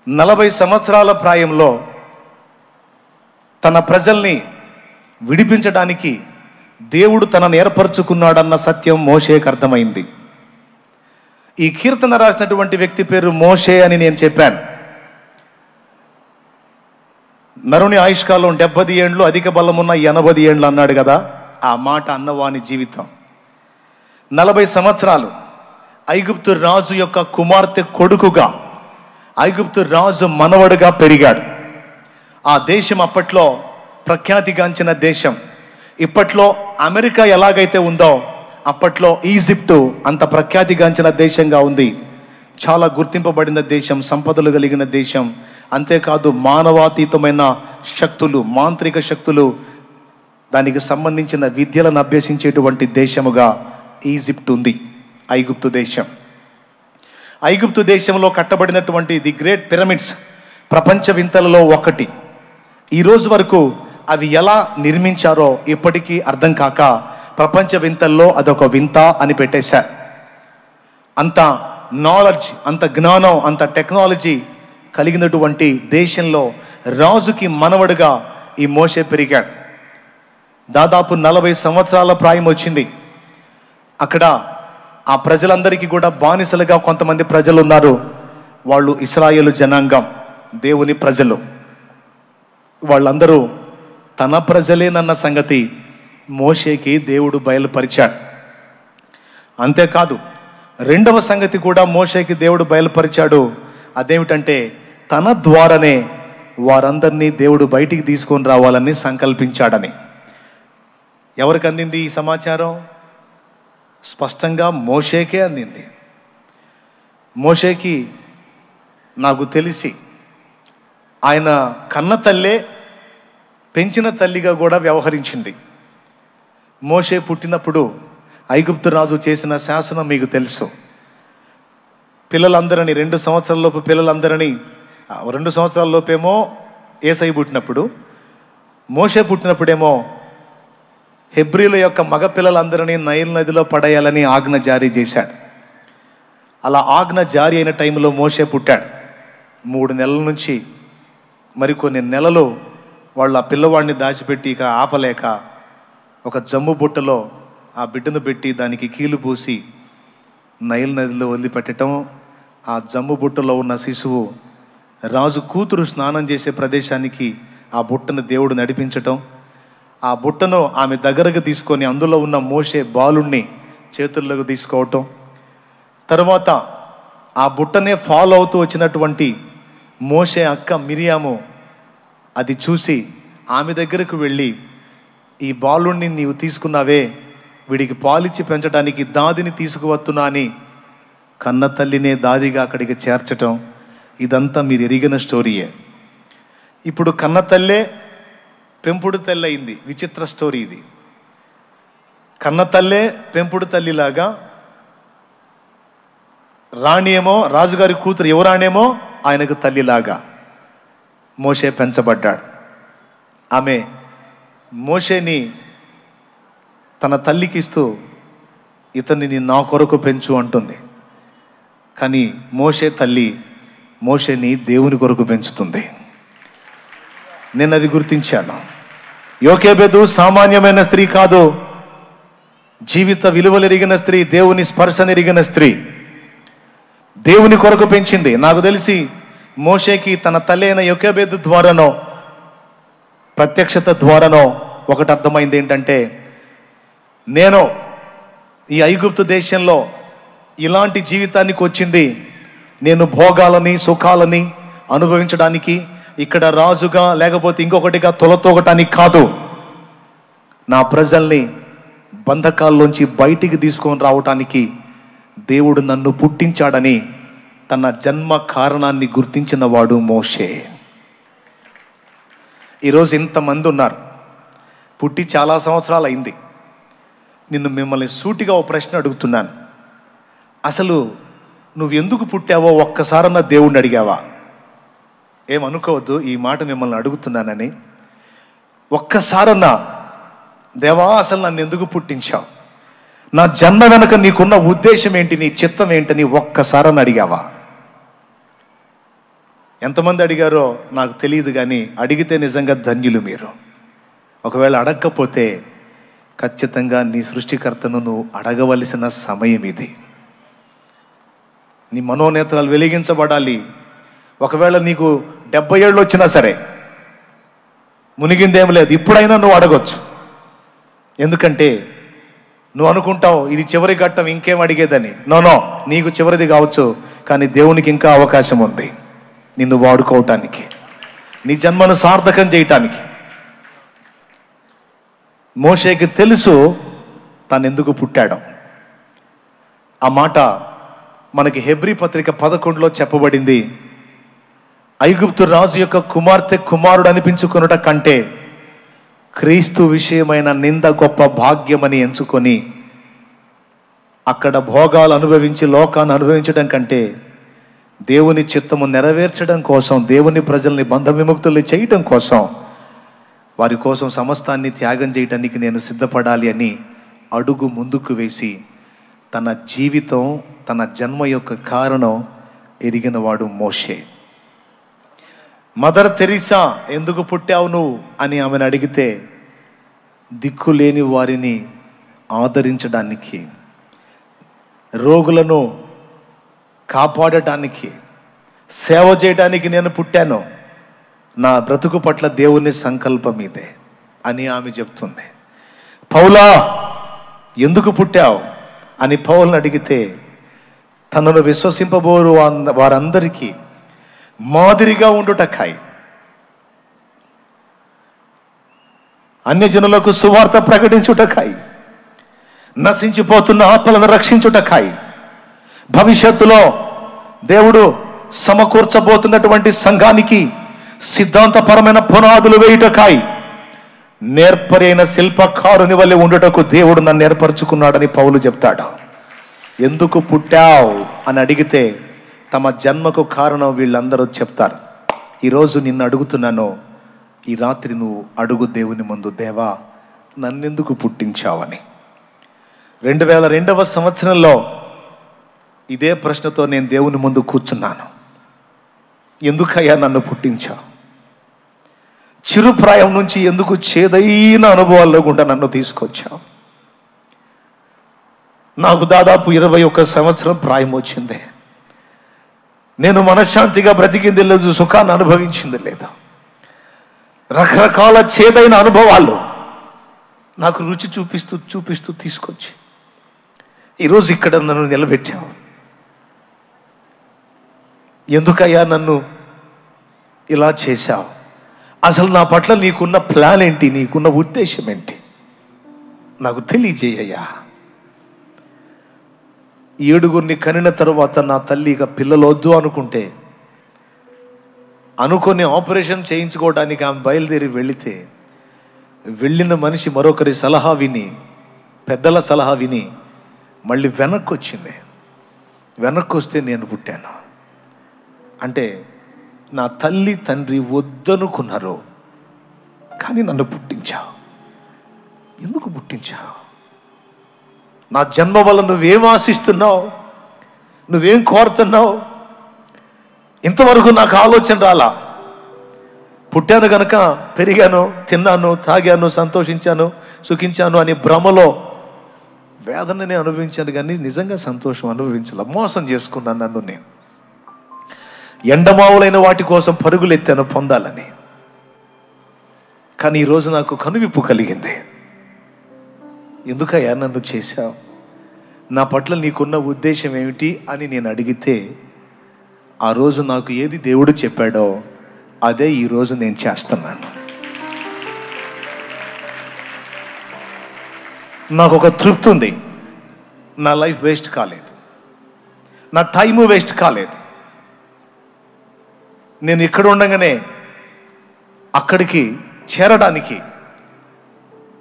40 సంవత్సరాల ప్రాయంలో తన ప్రజల్ని విడిపించడానికి దేవుడు తనను ఏర్పరచుకున్నాడన్న సత్యం మోషేకి అర్థమైంది. ఈ కీర్తన రాసినటువంటి వ్యక్తి పేరు మోషే అని నేను చెప్పాను. నరుని ఆయుష్కాలం 70 ఏండ్లు, అధిక బలమున్న 80 ఏండ్లు అన్నాడు కదా. ఆ మాట అన్నవాని జీవితం 40 సంవత్సరాలు ఐగుప్తు రాజు యొక్క కుమార్తె కొడుకుగా, ఐగుప్తు రాజు మనవడుగా పెరిగాడు. ఆ దేశం అప్పట్లో ప్రఖ్యాతిగాంచిన దేశం. ఇప్పట్లో అమెరికా ఎలాగైతే ఉందో అప్పట్లో ఈజిప్టు అంత ప్రఖ్యాతిగాంచిన దేశంగా ఉంది. చాలా గుర్తింపబడిన దేశం, సంపదలు కలిగిన దేశం. అంతేకాదు మానవాతీతమైన శక్తులు, మాంత్రిక శక్తులు, దానికి సంబంధించిన విద్యలను అభ్యసించేటువంటి దేశముగా ఈజిప్ట్ ఉంది, ఐగుప్తు దేశం. ఐగుప్తు దేశంలో కట్టబడినటువంటి ది గ్రేట్ పిరమిడ్స్ ప్రపంచ వింతలలో ఒకటి. ఈరోజు వరకు అవి ఎలా నిర్మించారో ఇప్పటికీ అర్థం కాక ప్రపంచ వింతల్లో అదొక వింత అని పెట్టేశారు. అంత నాలెడ్జ్, అంత జ్ఞానం, అంత టెక్నాలజీ కలిగినటువంటి దేశంలో రాజుకి మనవడుగా ఈ మోషే పెరిగాడు. దాదాపు 40 సంవత్సరాల ప్రాయం వచ్చింది. అక్కడ ఆ ప్రజలందరికీ కూడా బానిసలుగా కొంతమంది ప్రజలు ఉన్నారు. వాళ్ళు ఇశ్రాయేలు జనాంగం, దేవుని ప్రజలు. వాళ్ళందరూ తన ప్రజలేనన్న సంగతి మోషేకి దేవుడు బయలుపరిచాడు. అంతేకాదు రెండవ సంగతి కూడా మోషేకి దేవుడు బయలుపరిచాడు. అదేమిటంటే తన ద్వారానే వారందరినీ దేవుడు బయటికి తీసుకొని రావాలని సంకల్పించాడని. ఎవరికి అందింది ఈ సమాచారం? స్పష్టంగా మోషేకే అందింది. మోషేకి నాకు తెలిసి ఆయన కన్న తల్లే పెంచిన తల్లిగా కూడా వ్యవహరించింది. మోషే పుట్టినప్పుడు ఐగుప్తు రాజు చేసిన శాసనం మీకు తెలుసు. పిల్లలందరినీ 2 సంవత్సరాలలోపు పిల్లలందరినీ 2 సంవత్సరాలలోపేమో ఏసై పుట్టినప్పుడు, మోషే పుట్టినప్పుడేమో హెబ్రీల యొక్క మగ పిల్లలందరినీ నైల్ నదిలో పడేయాలని ఆజ్ఞ జారీ చేశాడు. అలా ఆజ్ఞ జారీ అయిన టైంలో మోషే పుట్టాడు. 3 నెలల నుంచి మరికొన్ని నెలలు వాళ్ళు ఆ పిల్లవాడిని దాచిపెట్టి ఇక ఆపలేక ఒక జమ్ము బుట్టలో ఆ బిడ్డను పెట్టి దానికి కీలు పూసి నైల్ నదిలో వదిలిపెట్టడం. ఆ జమ్ము బుట్టలో ఉన్న శిశువు రాజు కూతురు స్నానం చేసే ప్రదేశానికి ఆ బుట్టను దేవుడు నడిపించటం. ఆ బుట్టను ఆమె దగ్గరకు తీసుకొని అందులో ఉన్న మోషే బాలుణ్ణి చేతుల్లోకి తీసుకోవటం. తర్వాత ఆ బుట్టనే ఫాలో అవుతూ వచ్చినటువంటి మోషే అక్క మిరియాము అది చూసి ఆమె దగ్గరకు వెళ్ళి, ఈ బాలుణ్ణి నీవు తీసుకున్నావే, వీడికి పాలిచ్చి పెంచడానికి దాదిని తీసుకువస్తున్నా అని కన్న తల్లినే దాదిగా అక్కడికి చేర్చటం. ఇదంతా మీరు ఎరిగిన స్టోరీయే. ఇప్పుడు కన్న తల్లే పెంపుడు తల్లి అయింది. విచిత్ర స్టోరీ ఇది. కన్న తల్లే పెంపుడు తల్లిలాగా, రాణి ఏమో రాజుగారి కూతురు యువరాణేమో ఆయనకు తల్లిలాగా మోషే పెంచబడ్డాడు. ఆమె మోషేని తన తల్లికి ఇస్తూ ఇతన్ని నా కొరకు పెంచు అంటుంది. కానీ మోషే తల్లి మోషేని దేవుని కొరకు పెంచుతుంది. నేను అది గుర్తించాను. యోకేబెదు సామాన్యమైన స్త్రీ కాదు, జీవిత విలువలు ఎరిగిన స్త్రీ, దేవుని స్పర్శను ఎరిగిన స్త్రీ. దేవుని కొరకు పెంచింది. నాకు తెలిసి మోషేకి తన తల్లి అయిన యోకేబెదు ద్వారానో ప్రత్యక్షత ద్వారానో ఒకటి అర్థమైంది. ఏంటంటే, నేను ఈ ఐగుప్తు దేశంలో ఇలాంటి జీవితానికి వచ్చింది నేను భోగాలని సుఖాలని అనుభవించడానికి, ఇక్కడ రాజుగా లేకపోతే ఇంకొకటిగా తొలతోగటానికి కాదు. నా ప్రజల్ని బంధకాల్లోంచి బయటికి తీసుకొని రావటానికి దేవుడు నన్ను పుట్టించాడని తన జన్మ కారణాన్ని గుర్తించిన వాడు మోషే. ఈరోజు ఇంతమంది ఉన్నారు, పుట్టి చాలా సంవత్సరాలు అయింది. మిమ్మల్ని సూటిగా ఓ ప్రశ్న అడుగుతున్నాను. అసలు నువ్వు ఎందుకు పుట్టావో ఒక్కసారన్నా దేవుణ్ణి అడిగావా? ఏమనుకోవద్దు, ఈ మాట మిమ్మల్ని అడుగుతున్నానని. ఒక్కసారన్నా దేవా అసలు నన్ను ఎందుకు పుట్టించావు, నా జన్మ వెనక నీకున్న ఉద్దేశం ఏంటి, నీ చిత్తం ఏంటని ఒక్కసారన్నా అడిగావా? ఎంతమంది అడిగారో నాకు తెలియదు, కానీ అడిగితే నిజంగా ధన్యులు మీరు. ఒకవేళ అడగకపోతే ఖచ్చితంగా నీ సృష్టికర్తను నువ్వు అడగవలసిన సమయం ఇది. నీ మనోనేత్రాలు వెలిగించబడాలి. ఒకవేళ నీకు 70 ఏళ్ళు వచ్చినా సరే మునిగిందేం లేదు, ఇప్పుడైనా నువ్వు అడగొచ్చు. ఎందుకంటే నువ్వు అనుకుంటావు ఇది చివరి ఘట్టం, ఇంకేం అడిగేదని. నో, నీకు చివరిది కావచ్చు, కానీ దేవునికి ఇంకా అవకాశం ఉంది నిన్ను వాడుకోవటానికి, నీ జన్మను సార్థకం చేయటానికి. మోషేకి తెలుసు తాను ఎందుకు పుట్టాడో. ఆ మాట మనకి హెబ్రీ పత్రిక 11లో చెప్పబడింది. ఐగుప్తు రాజు యొక్క కుమారుడు అనిపించుకొనుట కంటే క్రీస్తు విషయమైన నింద గొప్ప భాగ్యమని ఎంచుకొని అక్కడ భోగాలు అనుభవించి లోకాన్ని అనుభవించడం కంటే దేవుని చిత్తము నెరవేర్చడం కోసం, దేవుని ప్రజల్ని బంధ విముక్తుల్ని చేయటం కోసం, వారి కోసం సమస్తాన్ని త్యాగం చేయటానికి నేను సిద్ధపడాలి అని అడుగు ముందుకు వేసి తన జీవితం, తన జన్మ యొక్క కారణం ఎరిగినవాడు మోషే. మదర్ తెరీసా ఎందుకు పుట్టావు నువ్వు అని ఆమెను అడిగితే దిక్కులేని వారిని ఆదరించడానికి, రోగులను కాపాడటానికి, సేవ చేయడానికి నేను పుట్టాను. నా బ్రతుకు పట్ల దేవుని సంకల్పం ఇదే అని ఆమె చెప్తుంది. పౌలా ఎందుకు పుట్టావు అని పౌల్ని అడిగితే తనను విశ్వసింపబోరు వారందరికీ మాదిరిగా ఉండుటకాయి, అన్యజనులకు సువార్త ప్రకటించుటకాయి, నశించిపోతున్న ఆత్మలను రక్షించుటకాయి, భవిష్యత్తులో దేవుడు సమకూర్చబోతున్నటువంటి సంఘానికి సిద్ధాంతపరమైన పునాదులు వేయుటకాయి, నేర్పరైన శిల్పకారుని వల్లే ఉండుటకు దేవుడు నన్ను ఏర్పరచుకున్నాడని పౌలు చెప్తాడు. ఎందుకు పుట్టావు అని అడిగితే తమ జన్మకు కారణం వీళ్ళందరూ చెప్తారు. ఈరోజు నిన్ను అడుగుతున్నాను, ఈ రాత్రి నువ్వు అడుగు దేవుని ముందు, దేవా నన్నెందుకు పుట్టించావని. 2002వ సంవత్సరంలో ఇదే ప్రశ్నతో నేను దేవుని ముందు కూర్చున్నాను. ఎందుకయ్యా నన్ను పుట్టించావు? చిరుప్రాయం నుంచి ఎందుకు చేదైన అనుభవాల్లో గుండా నన్ను తీసుకొచ్చావు? నాకు దాదాపు 21 సంవత్సరం ప్రాయం వచ్చింది. నేను మనశ్శాంతిగా బ్రతికింది లేదు, సుఖాన్ని అనుభవించింది లేదు. రకరకాల చేదైన అనుభవాలు నాకు రుచి చూపిస్తూ తీసుకొచ్చి ఈరోజు ఇక్కడ నన్ను నిలబెట్టావు. ఎందుకయ్యా నన్ను ఇలా చేశావు? అసలు నా పట్ల నీకున్న ప్లాన్ ఏంటి, నీకున్న ఉద్దేశం ఏంటి నాకు తెలియజేయ్యా. 7గురిని కనిన తరువాత నా తల్లి ఇక పిల్లలు వద్దు అనుకుంటే అనుకొని ఆపరేషన్ చేయించుకోవడానికి ఆమె బయలుదేరి వెళితే వెళ్ళిన మనిషి మరొకరి సలహా విని, పెద్దల సలహా విని మళ్ళీ వెనక్కి వచ్చింది. వెనక్కి వస్తే నేను పుట్టాను. అంటే నా తల్లి తండ్రి వద్దనుకున్నారు, కానీ నన్ను పుట్టించావు. ఎందుకు పుట్టించావు? నా జన్మ వల్ల నువ్వేం ఆశిస్తున్నావు? నువ్వేం కోరుతున్నావు? ఇంతవరకు నాకు ఆలోచన రాలా. పుట్టాను గనక పెరిగాను, తిన్నాను, తాగాను, సంతోషించాను, సుఖించాను అని భ్రమలో వేదనని అనుభవించాను, కానీ నిజంగా సంతోషం అనుభవించాల. మోసం చేసుకున్నాను నన్ను నేను. ఎండమావులైన వాటి కోసం పరుగులెత్తాను పొందాలని. కానీ ఈరోజు నాకు కనువిప్పు కలిగింది. ఎందుకయ్యా నన్ను చేశావు? నా పట్ల నీకున్న ఉద్దేశం ఏమిటి అని నేను అడిగితే ఆ రోజు నాకు ఏది దేవుడు చెప్పాడో అదే ఈరోజు నేను చేస్తున్నాను. నాకు ఒక తృప్తి ఉంది. నా లైఫ్ వేస్ట్ కాలేదు, నా టైము వేస్ట్ కాలేదు. నేను ఇక్కడ ఉండగానే అక్కడికి చేరడానికి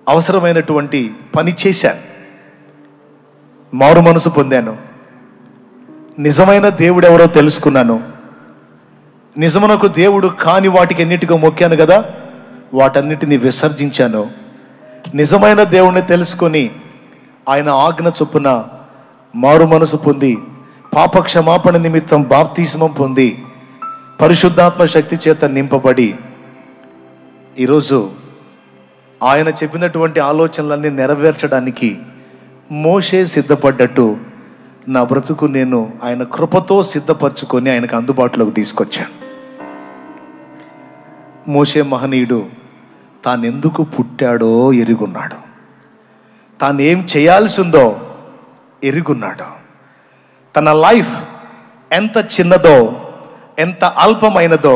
అవసరమైనటువంటి పని చేశాను. మారు మనసు పొందాను. నిజమైన దేవుడు ఎవరో తెలుసుకున్నాను. నిజమునకు దేవుడు కాని వాటికి ఎన్నిటికో మొక్కాను కదా, వాటన్నిటిని విసర్జించాను. నిజమైన దేవుణ్ణి తెలుసుకొని ఆయన ఆజ్ఞ చొప్పున మారు మనసు పొంది పాపక్షమాపణ నిమిత్తం బాప్తిస్మం పొంది పరిశుద్ధాత్మ శక్తి చేత నింపబడి ఈరోజు ఆయన చెప్పినటువంటి ఆలోచనలన్నీ నెరవేర్చడానికి మోషే సిద్ధపడ్డట్టు నా బ్రతుకు నేను ఆయన కృపతో సిద్ధపరచుకొని ఆయనకు అందుబాటులోకి తీసుకొచ్చాను. మోషే మహనీయుడు తానెందుకు పుట్టాడో ఎరుగున్నాడు, తాను ఏం చేయాల్సి ఉందో ఎరుగున్నాడు. తన లైఫ్ ఎంత చిన్నదో ఎంత అల్పమైనదో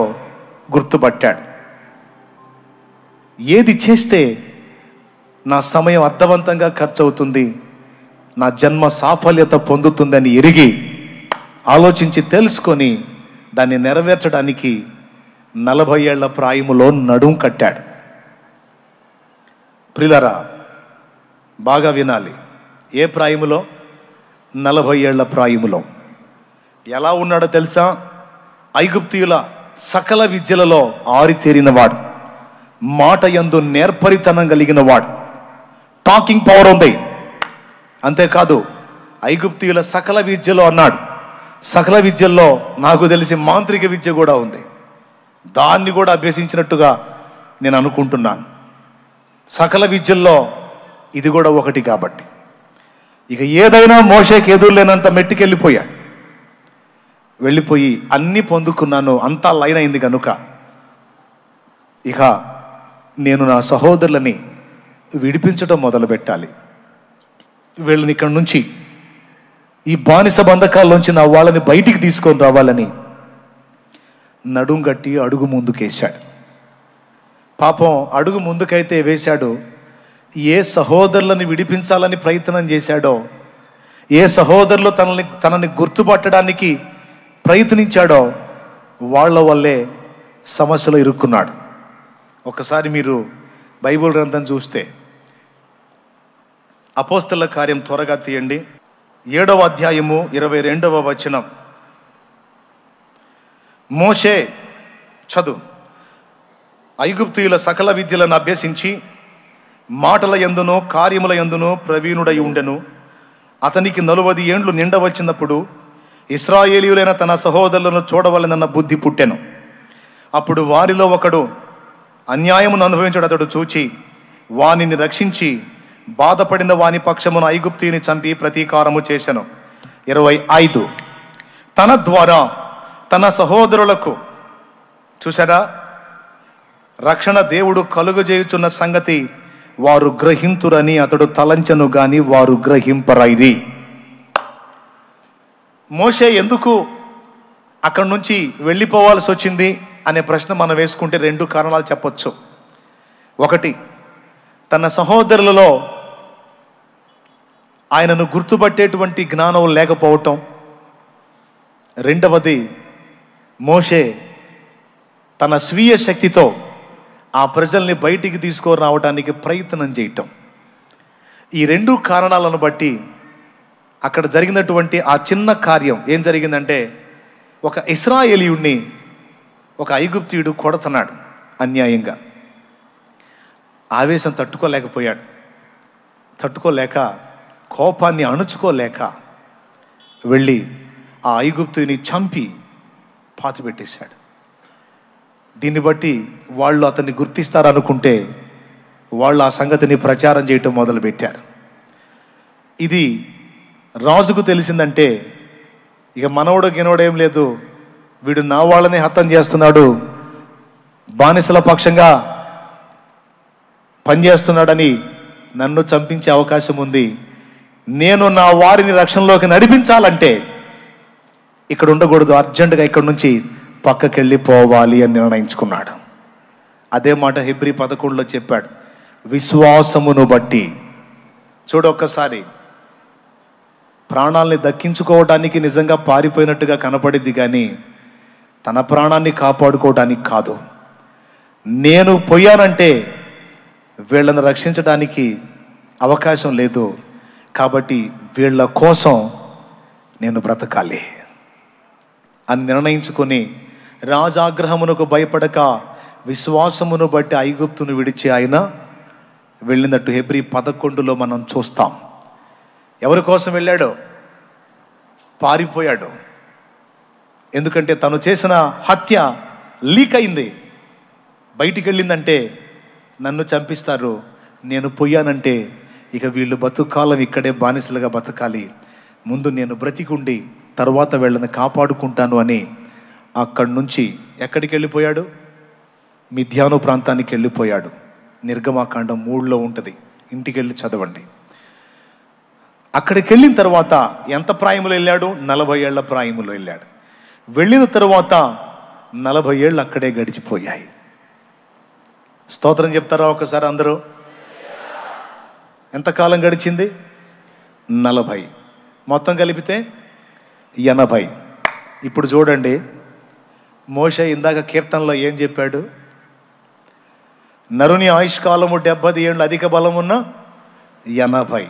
గుర్తుపట్టాడు. ఏది చేస్తే నా సమయం అర్థవంతంగా ఖర్చు అవుతుంది, నా జన్మ సాఫల్యత పొందుతుందని ఎరిగి ఆలోచించి తెలుసుకొని దాన్ని నెరవేర్చడానికి 40 ఏళ్ల ప్రాయములో నడుం కట్టాడు. ప్రియులారా, బాగా వినాలి. ఏ ప్రాయములో? 40 ఏళ్ల ప్రాయములో. ఎలా ఉన్నాడో తెలుసా? ఐగుప్తీయుల సకల విద్యలలో ఆరితేరినవాడు, మాట యందు నేర్పరితనం కలిగిన వాడు, టాకింగ్ పవర్ ఉంది. అంతేకాదు ఐగుప్తీయుల సకల విద్యలో అన్నాడు. సకల విద్యల్లో నాకు తెలిసి మాంత్రిక విద్య కూడా ఉంది. దాన్ని కూడా అభ్యసించినట్టుగా నేను అనుకుంటున్నాను. సకల విద్యల్లో ఇది కూడా ఒకటి. కాబట్టి ఇక ఏదైనా మోషేకి ఎదురులేనంత మెట్టుకెళ్ళిపోయాడు. వెళ్ళిపోయి అన్నీ పొందుకున్నాను, అంతా లైన్ అయింది కనుక ఇక నేను నా సహోదరులని విడిపించడం మొదలు పెట్టాలి. వీళ్ళని ఇక్కడి నుంచి, ఈ బానిస బంధకాల్లోంచి నా వాళ్ళని బయటికి తీసుకొని రావాలని నడుం గట్టి అడుగు ముందుకేశాడు. పాపం అడుగు ముందుకైతే వేశాడు, ఏ సహోదరులను విడిపించాలని ప్రయత్నం చేశాడో, ఏ సహోదరులు తనని గుర్తుపట్టడానికి ప్రయత్నించాడో వాళ్ళ వల్లే సమస్యలో ఇరుక్కున్నాడు. ఒకసారి మీరు బైబిల్ గ్రంథం చూస్తే అపోస్తలుల కార్యం త్వరగా తీయండి, 7వ అధ్యాయము 22వ వచనం. మోషే చదువు. ఐగుప్తీయుల సకల విద్యలను అభ్యసించి మాటల యందును కార్యముల యందును ప్రవీణుడై ఉండెను. అతనికి 40 ఏండ్లు నిండవచ్చినప్పుడు ఇశ్రాయేలీయులైన తన సహోదరులను చూడవలెనన్న బుద్ధి పుట్టెను. అప్పుడు వారిలో ఒకడు అన్యాయమును అనుభవించడు అతడు చూచి వానిని రక్షించి బాధపడిన వాని పక్షమున ఐగుప్తీయుని చంపి ప్రతీకారము చేసెను. 25. తన ద్వారా తన సహోదరులకు, చూసారా, రక్షణ దేవుడు కలుగజేయుచున్న సంగతి వారు గ్రహింతురని అతడు తలంచెను గాని వారు గ్రహింపరైరి. మోషే ఎందుకు అక్కడి నుంచి వెళ్ళిపోవాల్సి వచ్చింది అనే ప్రశ్న మనం వేసుకుంటే 2 కారణాలు చెప్పొచ్చు. ఒకటి, తన సహోదరులలో ఆయనను గుర్తుపట్టేటువంటి జ్ఞానం లేకపోవటం. రెండవది, మోషే తన స్వీయ శక్తితో ఆ ప్రజల్ని బయటికి తీసుకొని రావడానికి ప్రయత్నం చేయటం. ఈ 2 కారణాలను బట్టి అక్కడ జరిగినటువంటి ఆ చిన్న కార్యం ఏం జరిగిందంటే, ఒక ఇశ్రాయేలీయుణ్ణి ఒక ఐగుప్తీయుడు కొడుతున్నాడు అన్యాయంగా. ఆవేశం తట్టుకోలేకపోయాడు. తట్టుకోలేక, కోపాన్ని అణుచుకోలేక వెళ్ళి ఆ ఐగుప్తుని చంపి పాతిపెట్టేశాడు. దీన్ని బట్టి వాళ్ళు అతన్ని గుర్తిస్తారనుకుంటే వాళ్ళు ఆ సంగతిని ప్రచారం చేయటం మొదలుపెట్టారు. ఇది రాజుకు తెలిసిందంటే ఇక మనవడు గినవడేం లేదు, వీడు నా వాళ్ళని హతం చేస్తున్నాడు, బానిసల పక్షంగా పనిచేస్తున్నాడని నన్ను చంపించే అవకాశం ఉంది, నేను నా వారిని రక్షణలోకి నడిపించాలంటే ఇక్కడ ఉండకూడదు, అర్జెంటుగా ఇక్కడి నుంచి పక్కకి వెళ్ళిపోవాలి అని నిర్ణయించుకున్నాడు. అదే మాట హెబ్రీ 11లో చెప్పాడు, విశ్వాసమును బట్టి. చూడొక్కసారి, ప్రాణాలని దక్కించుకోవడానికి నిజంగా పారిపోయినట్టుగా కనపడిద్ది కానీ తన ప్రాణాన్ని కాపాడుకోవడానికి కాదు. నేను పోయానంటే వీళ్ళని రక్షించడానికి అవకాశం లేదు, కాబట్టి వీళ్ళ కోసం నేను బ్రతకాలి అని నిర్ణయించుకొని రాజాగ్రహమునకు భయపడక విశ్వాసమును బట్టి ఐగుప్తును విడిచి ఆయన వెళ్ళినట్టు హెబ్రీ 11లో మనం చూస్తాం. ఎవరి కోసం వెళ్ళాడో? పారిపోయాడు. ఎందుకంటే తను చేసిన హత్య లీక్ అయింది, బయటికి వెళ్ళిందంటే నన్ను చంపిస్తారు, నేను పోయానంటే ఇక వీళ్ళు బతుకాలం ఇక్కడే బానిసలుగా బతకాలి, ముందు నేను బ్రతికుండి తర్వాత వీళ్ళని కాపాడుకుంటాను అని అక్కడి నుంచి ఎక్కడికి వెళ్ళిపోయాడు? మిథ్యాను ప్రాంతానికి వెళ్ళిపోయాడు. నిర్గమాకాండం 3లో ఉంటుంది, ఇంటికి వెళ్ళి చదవండి. అక్కడికి వెళ్ళిన తర్వాత ఎంత ప్రాయములో వెళ్ళాడు? 40 ఏళ్ల ప్రాయములో వెళ్ళాడు. వెళ్ళిన తర్వాత 40 ఏళ్ళు అక్కడే గడిచిపోయాయి. స్తోత్రం చెప్తారా ఒకసారి అందరూ? ఎంతకాలం గడిచింది? 40. మొత్తం కలిపితే 80. ఇప్పుడు చూడండి, మోషే ఇందాక కీర్తనలో ఏం చెప్పాడు? నరుని ఆయుష్కాలము 70 ఏళ్ళు, అధిక బలం ఉన్న 80.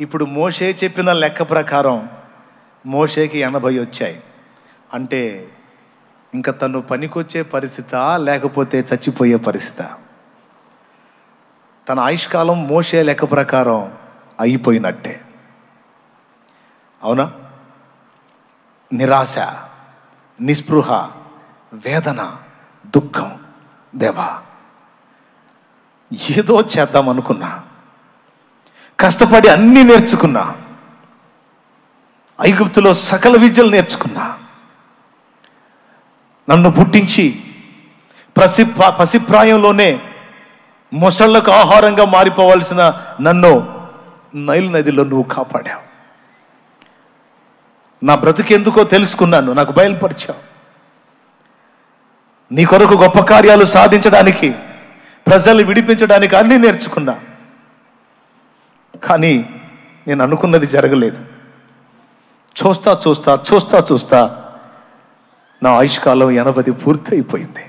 ఇప్పుడు మోషే చెప్పిన లెక్క ప్రకారం మోషేకి 80 వచ్చాయి. అంటే ఇంకా తను పనికొచ్చే పరిస్థితా లేకపోతే చచ్చిపోయే పరిస్థితా? తన ఆయుష్కాలం మోషే లెక్క ప్రకారం అయిపోయినట్టే, అవునా? నిరాశ, నిస్పృహ, వేదన, దుఃఖం. దేవా, ఏదో చేద్దాం అనుకున్నా, కష్టపడి అన్నీ నేర్చుకున్నా, ఐగుప్తులో సకల విద్యలు నేర్చుకున్నా, నన్ను పుట్టించి పసిప్రాయంలోనే మొసళ్లకు ఆహారంగా మారిపోవాల్సిన నన్ను నైల్ నదిలో నువ్వు కాపాడావు. నా బ్రతుకెందుకో తెలుసుకున్నాను, నాకు బయలుపరిచావు. నీ కొరకు గొప్ప కార్యాలు సాధించడానికి, ప్రజల్ని విడిపించడానికి అన్నీ నేర్చుకున్నా. కానీ నేను అనుకున్నది జరగలేదు. చూస్తా చూస్తా చూస్తా చూస్తా నా ఆయుష్కాలం 80 పూర్తి అయిపోయింది.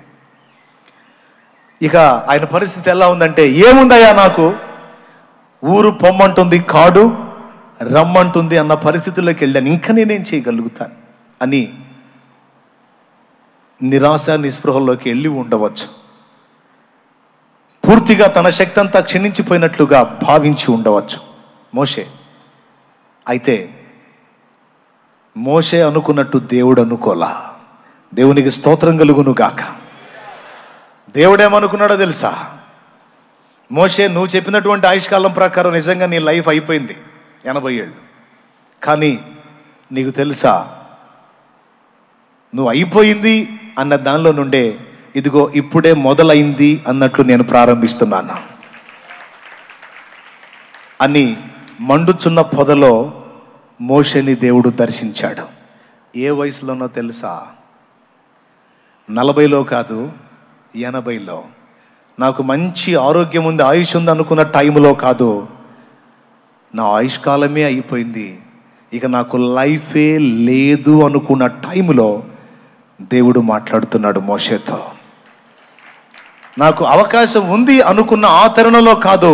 ఇక ఆయన పరిస్థితి ఎలా ఉందంటే, ఏముందయ్యా నాకు, ఊరు పొమ్మంటుంది, కాడు రమ్మంటుంది అన్న పరిస్థితుల్లోకి వెళ్ళాను. ఇంకా నేనేం చేయగలుగుతాను అని నిరాశ నిస్పృహల్లోకి వెళ్ళి ఉండవచ్చు. పూర్తిగా తన శక్తి అంతా క్షీణించిపోయినట్లుగా భావించి ఉండవచ్చు మోషే. అయితే మోషే అనుకున్నట్టు దేవుడు అనుకోలా. దేవునికి స్తోత్రం కలుగును గాక. దేవుడేమనుకున్నాడో తెలుసా? మోషే, నువ్వు చెప్పినటువంటి ఆయుష్కాలం ప్రకారం నిజంగా నీ లైఫ్ అయిపోయింది 80 ఏళ్ళు. కానీ నీకు తెలుసా, నువ్వు అయిపోయింది అన్న దానిలో నుండే ఇదిగో ఇప్పుడే మొదలైంది అన్నట్లు నేను ప్రారంభిస్తున్నాను అని మండుచున్న పొదలో మోషేని దేవుడు దర్శించాడు. ఏ వయసులోనో తెలుసా? 40లో కాదు, 80లో. నాకు మంచి ఆరోగ్యం ఉంది, ఆయుష్ ఉంది అనుకున్న టైంలో కాదు, నా ఆయుష్కాలమే అయిపోయింది, ఇక నాకు లైఫే లేదు అనుకున్న టైంలో దేవుడు మాట్లాడుతున్నాడు మోషేతో. నాకు అవకాశం ఉంది అనుకున్న ఆ తరుణంలో కాదు,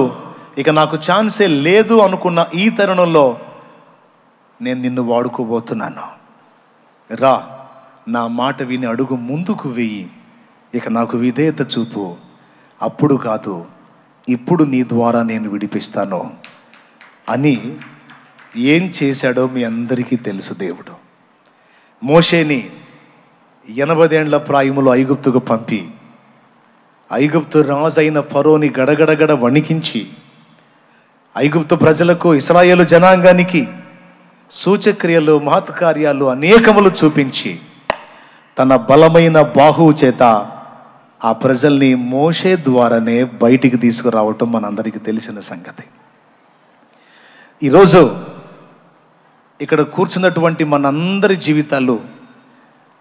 ఇక నాకు ఛాన్సే లేదు అనుకున్న ఈ తరుణంలో నేను నిన్ను వాడుకోబోతున్నాను. రా, నా మాట విని అడుగు ముందుకు వెయ్యి, ఇక నాకు విధేయత చూపు, అప్పుడు కాదు ఇప్పుడు నీ ద్వారా నేను విడిపిస్తాను అని ఏం చేశాడో మీ అందరికీ తెలుసు. దేవుడు మోషేని 80 ఏళ్ల ప్రాయములో ఐగుప్తుకు పంపి, ఐగుప్తు రాజైన ఫరోని గడగడగడ వణికించి, ఐగుప్తు ప్రజలకు, ఇశ్రాయేలు జనాంగానికి సూచక్రియలు, మహత్కార్యాలు అనేకములు చూపించి తన బలమైన బాహువు చేత ఆ ప్రజల్ని మోషే ద్వారానే బయటికి తీసుకురావటం మనందరికీ తెలిసిన సంగతి. ఈరోజు ఇక్కడ కూర్చున్నటువంటి మనందరి జీవితాలు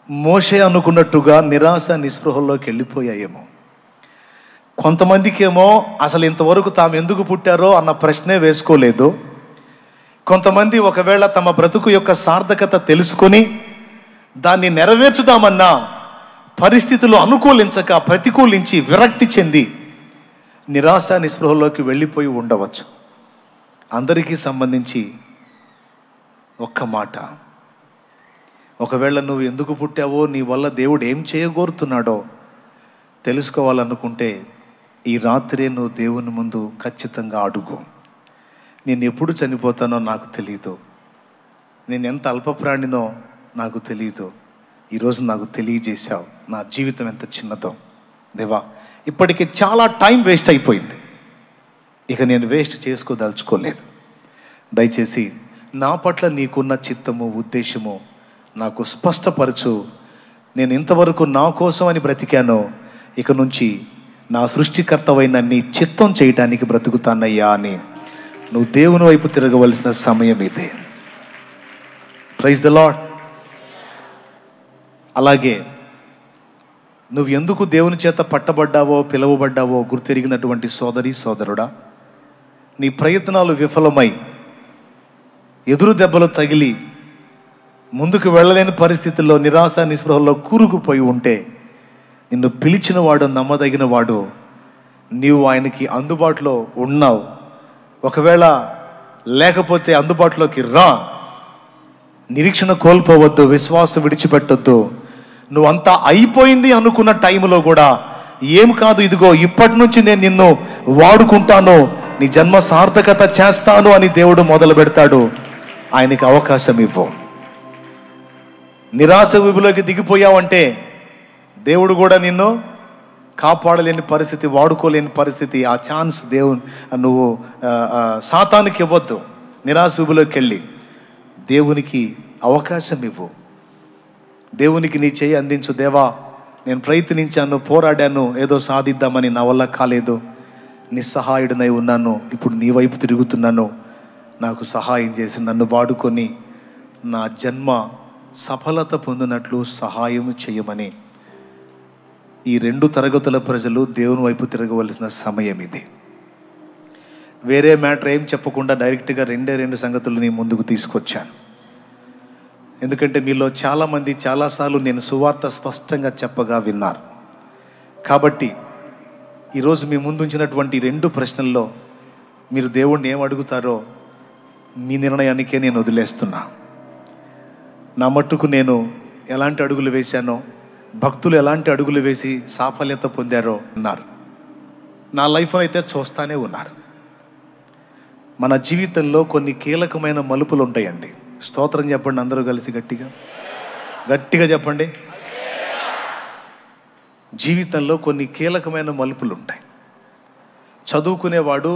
మోషే అనుకున్నట్టుగా నిరాశ నిస్పృహల్లోకి వెళ్ళిపోయాయేమో. కొంతమందికి ఏమో అసలు ఇంతవరకు తాము ఎందుకు పుట్టారో అన్న ప్రశ్నే వేసుకోలేదు. కొంతమంది ఒకవేళ తమ బ్రతుకు యొక్క సార్థకత తెలుసుకొని దాన్ని నెరవేర్చుదామన్నా పరిస్థితులు అనుకూలించక, ప్రతికూలించి విరక్తి చెంది నిరాశ నిస్పృహలోకి వెళ్ళిపోయి ఉండవచ్చు. అందరికీ సంబంధించి ఒక్క మాట, ఒకవేళ నువ్వు ఎందుకు పుట్టావో, నీ వల్ల దేవుడు ఏం చేయగోరుతున్నాడో తెలుసుకోవాలనుకుంటే ఈ రాత్రే నువ్వు దేవుని ముందు ఖచ్చితంగా అడుగు. నేను ఎప్పుడు చనిపోతానో నాకు తెలియదు, నేను ఎంత అల్పప్రాణినో నాకు తెలియదు, ఈరోజు నాకు తెలియజేశావు నా జీవితం ఎంత చిన్నదో. దేవా, ఇప్పటికే చాలా టైం వేస్ట్ అయిపోయింది, ఇక నేను వేస్ట్ చేసుకోదలుచుకోలేదు. దయచేసి నా పట్ల నీకున్న చిత్తము, ఉద్దేశము నాకు స్పష్టపరచు. నేను ఇంతవరకు నా కోసం అని బ్రతికానో, ఇక నుంచి నా సృష్టికర్తవైన నీ చిత్తం చేయటానికి బ్రతుకుతానయ్యా అని నువ్వు దేవుని వైపు తిరగవలసిన సమయం ఇదే. Praise the Lord. అలాగే నువ్వు ఎందుకు దేవుని చేత పట్టబడ్డావో, పిలువబడ్డావో గుర్తెరిగినటువంటి సోదరి సోదరుడా, నీ ప్రయత్నాలు విఫలమై ఎదురు దెబ్బలు తగిలి ముందుకు వెళ్ళలేని పరిస్థితుల్లో నిరాశ నిస్పృహల్లో కూరుకుపోయి ఉంటే, నిన్ను పిలిచిన వాడు నమ్మదగిన వాడు, నీవు ఆయనకి అందుబాటులో ఉన్నావు. ఒకవేళ లేకపోతే అందుబాటులోకి రా. నిరీక్షణ కోల్పోవద్దు, విశ్వాసం విడిచిపెట్టొద్దు. నువ్వంతా అయిపోయింది అనుకున్న టైంలో కూడా ఏం కాదు, ఇదిగో ఇప్పటి నుంచి నేను నిన్ను వాడుకుంటాను, నీ జన్మ సార్థకత చేస్తాను అని దేవుడు మొదలు పెడతాడు. ఆయనకి అవకాశం ఇవ్వు. నిరాశ ఊబిలోకి దిగిపోయావంటే దేవుడు కూడా నిన్ను కాపాడలేని పరిస్థితి, వాడుకోలేని పరిస్థితి. ఆ ఛాన్స్ నువ్వు సాతానికి ఇవ్వద్దు. నిరాశ ఊబిలోకి వెళ్ళి దేవునికి అవకాశం ఇవ్వు. దేవునికి నీ చేయి అందించు. దేవా, నేను ప్రయత్నించాను, పోరాడాను, ఏదో సాధిద్దామని, నా వల్ల కాలేదు, నిస్సహాయుడినై ఉన్నాను, ఇప్పుడు నీ వైపు తిరుగుతున్నాను, నాకు సహాయం చేసి నన్ను వాడుకొని నా జన్మ సఫలత పొందినట్లు సహాయం చేయమని ఈ 2 తరగతుల ప్రజలు దేవుని వైపు తిరగవలసిన సమయం ఇది. వేరే మ్యాటర్ ఏం చెప్పకుండా డైరెక్ట్గా 2 సంగతులు నీ ముందుకు తీసుకొచ్చాను. ఎందుకంటే మీలో చాలామంది చాలాసార్లు నేను సువార్త స్పష్టంగా చెప్పగా విన్నారు. కాబట్టి ఈరోజు మీ ముందు ఉంచినటువంటి 2 ప్రశ్నల్లో మీరు దేవుణ్ణి ఏం అడుగుతారో మీ నిర్ణయానికే నేను వదిలేస్తున్నా. నా మట్టుకు నేను ఎలాంటి అడుగులు వేశానో, భక్తులు ఎలాంటి అడుగులు వేసి సాఫల్యత పొందారో ఉన్నారు. నా లైఫ్లో అయితే చూస్తూనే ఉన్నారు. మన జీవితంలో కొన్ని కీలకమైన మలుపులు ఉంటాయండి. స్తోత్రం చెప్పండి అందరూ కలిసి, గట్టిగా గట్టిగా చెప్పండి. జీవితంలో కొన్ని కీలకమైన మలుపులు ఉంటాయి. చదువుకునేవాడు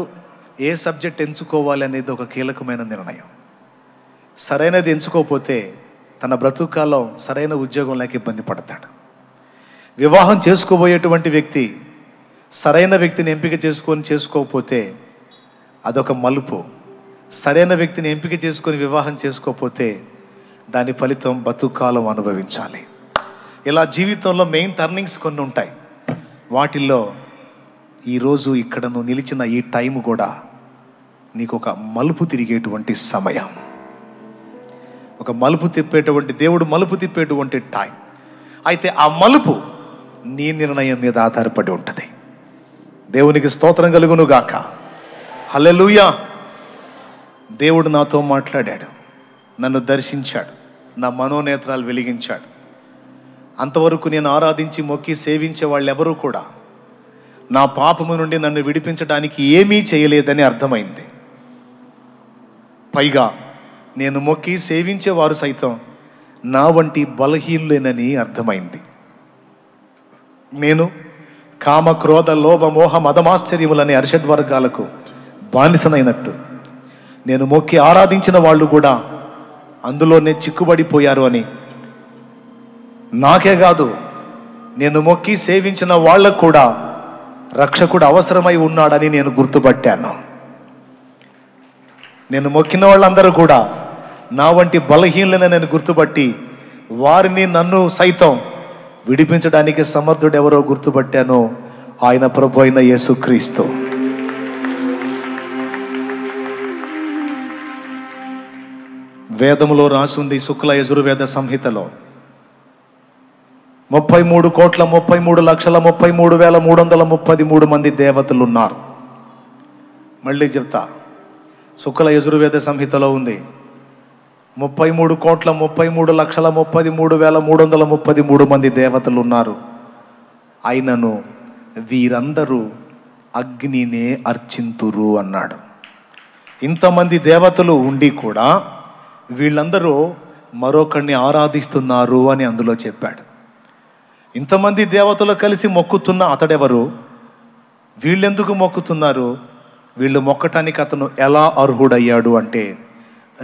ఏ సబ్జెక్ట్ ఎంచుకోవాలి అనేది ఒక కీలకమైన నిర్ణయం. సరైనది ఎంచుకోకపోతే తన బ్రతుకాలం సరైన ఉద్యోగం లేక ఇబ్బంది పడతాడు. వివాహం చేసుకోబోయేటువంటి వ్యక్తి సరైన వ్యక్తిని ఎంపిక చేసుకోకపోతే అదొక మలుపు. సరైన వ్యక్తిని ఎంపిక చేసుకొని వివాహం చేసుకోకపోతే దాని ఫలితం బతుకాలం అనుభవించాలి. ఇలా జీవితంలో మెయిన్ టర్నింగ్స్ కొన్ని ఉంటాయి. వాటిల్లో ఈరోజు ఇక్కడ నువ్వు నిలిచిన ఈ టైం కూడా నీకు ఒక మలుపు తిరిగేటువంటి సమయం, ఒక మలుపు తిప్పేటువంటి, దేవుడు మలుపు తిప్పేటువంటి టైం. అయితే ఆ మలుపు నీ నిర్ణయం మీద ఆధారపడి ఉంటుంది. దేవునికి స్తోత్రం కలుగును గాక. హల్లెలూయా. దేవుడు నాతో మాట్లాడాడు, నన్ను దర్శించాడు, నా మనోనేత్రాలు వెలిగించాడు. అంతవరకు నేను ఆరాధించి మొక్కి సేవించే వాళ్ళెవరూ కూడా నా పాపము నుండి నన్ను విడిపించడానికి ఏమీ చేయలేదని అర్థమైంది. పైగా నేను మొక్కి సేవించేవారు సైతం నా వంటి బలహీనులేనని అర్థమైంది. నేను కామ, క్రోధ, లోభ, మోహ, మదమాశ్చర్యములనే అరిషడ్వర్గాలకు బానిసనైనట్టు నేను మొక్కి ఆరాధించిన వాళ్ళు కూడా అందులోనే చిక్కుబడిపోయారు అని, నాకే కాదు నేను మొక్కి సేవించిన వాళ్ళకు కూడా రక్షకుడు అవసరమై ఉన్నాడని నేను గుర్తుపట్టాను. నేను మొక్కిన వాళ్ళందరూ కూడా నా వంటి బలహీనులను నేను గుర్తుపట్టి వారిని, నన్ను సైతం విడిపించడానికి సమర్థుడు ఎవరో గుర్తుపట్టాను. ఆయన ప్రభు అయిన యేసుక్రీస్తు. వేదములో రాసుంది, శుక్ల యజుర్వేద సంహితలో 33,33,33,333 మంది దేవతలు ఉన్నారు. మళ్ళీ చెప్తా, శుక్ల యజుర్వేద సంహితలో ఉంది 33,33,33,333 మంది దేవతలు ఉన్నారు. అయినను వీరందరూ అగ్నినే అర్చింతురు అన్నాడు. ఇంతమంది దేవతలు ఉండి కూడా వీళ్ళందరూ మరొకరిని ఆరాధిస్తున్నారు అని అందులో చెప్పాడు. ఇంతమంది దేవతలు కలిసి మొక్కుతున్న అతడెవరు? వీళ్ళెందుకు మొక్కుతున్నారు? వీళ్ళు మొక్కటానికి అతను ఎలా అర్హుడయ్యాడు అంటే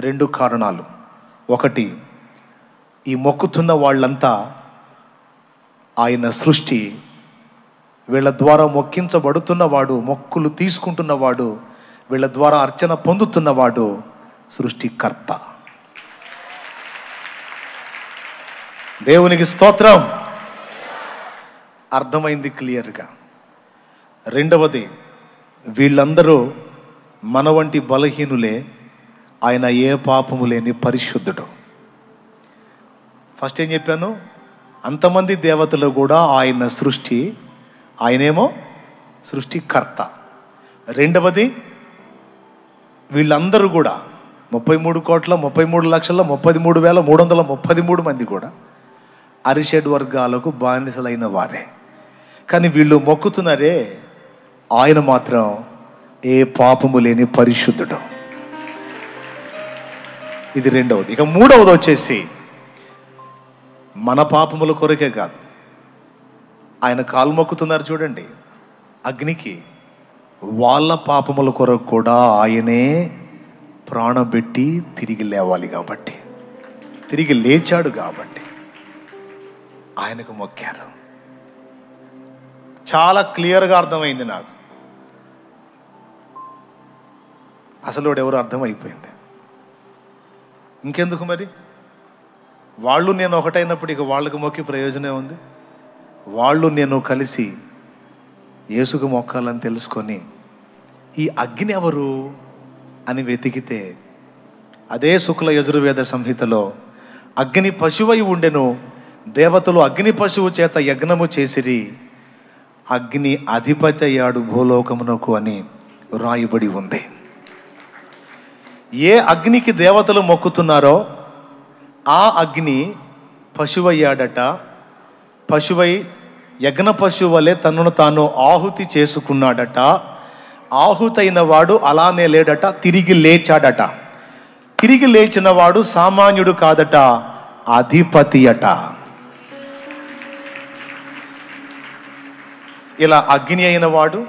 2 కారణాలు. ఒకటి, ఈ మొక్కుతున్న వాళ్ళంతా ఆయన సృష్టి, వీళ్ళ ద్వారా మొక్కించబడుతున్నవాడు, మొక్కులు తీసుకుంటున్నవాడు, వీళ్ళ ద్వారా అర్చన పొందుతున్నవాడు సృష్టికర్త. దేవునికి స్తోత్రం. అర్థమైంది క్లియర్గా. రెండవది, వీళ్ళందరూ మన వంటి బలహీనులే, ఆయన ఏ పాపము లేని పరిశుద్ధుడు. ఫస్ట్ ఏం చెప్పాను? అంతమంది దేవతలు కూడా ఆయన సృష్టి, ఆయనేమో సృష్టికర్త. రెండవది, వీళ్ళందరూ కూడా 33,33,33,333 మంది కూడా అరిషడ్ వర్గాలకు బానిసలైన వారే. కానీ వీళ్ళు మొక్కుతున్నారే, ఆయన మాత్రం ఏ పాపము లేని పరిశుద్ధుడు. ఇది రెండవది. ఇక మూడవది వచ్చేసి, మన పాపముల కొరకే కాదు, ఆయన కాలు మొక్కుతున్నారు చూడండి అగ్నికి, వాళ్ళ పాపముల కొరకు కూడా ఆయనే ప్రాణం పెట్టి తిరిగి లేవాలి కాబట్టి, తిరిగి లేచాడు కాబట్టి ఆయనకు మొక్కారు. చాలా క్లియర్గా అర్థమైంది నాకు. అసలు ఎవరు అర్థమైపోయింది. ఇంకెందుకు మరి? వాళ్ళు నేను ఒకటైనప్పుడు ఇక వాళ్ళకు మొక్కి ప్రయోజనం ఉంది? వాళ్ళు నేను కలిసి యేసుకు మొక్కాలని తెలుసుకొని ఈ అగ్ని ఎవరు అని వెతికితే, అదే శుక్ల యజుర్వేద సంహితలో అగ్ని పశువై ఉండెను, దేవతలు అగ్ని పశువు చేత యజ్ఞము చేసిరి, అగ్ని అధిపతి అయ్యాడు భూలోకమునకు అని రాయబడి ఉంది. ఏ అగ్నికి దేవతలు మొక్కుతున్నారో ఆ అగ్ని పశువయ్యాడట. పశువై యజ్ఞ పశువు వలె తనను తాను ఆహుతి చేసుకున్నాడట. ఆహుతైన వాడు అలానే లేడట, తిరిగి లేచాడట. తిరిగి లేచిన వాడు సామాన్యుడు కాదట, అధిపతి అట. ఇలా అగ్ని అయిన వాడు,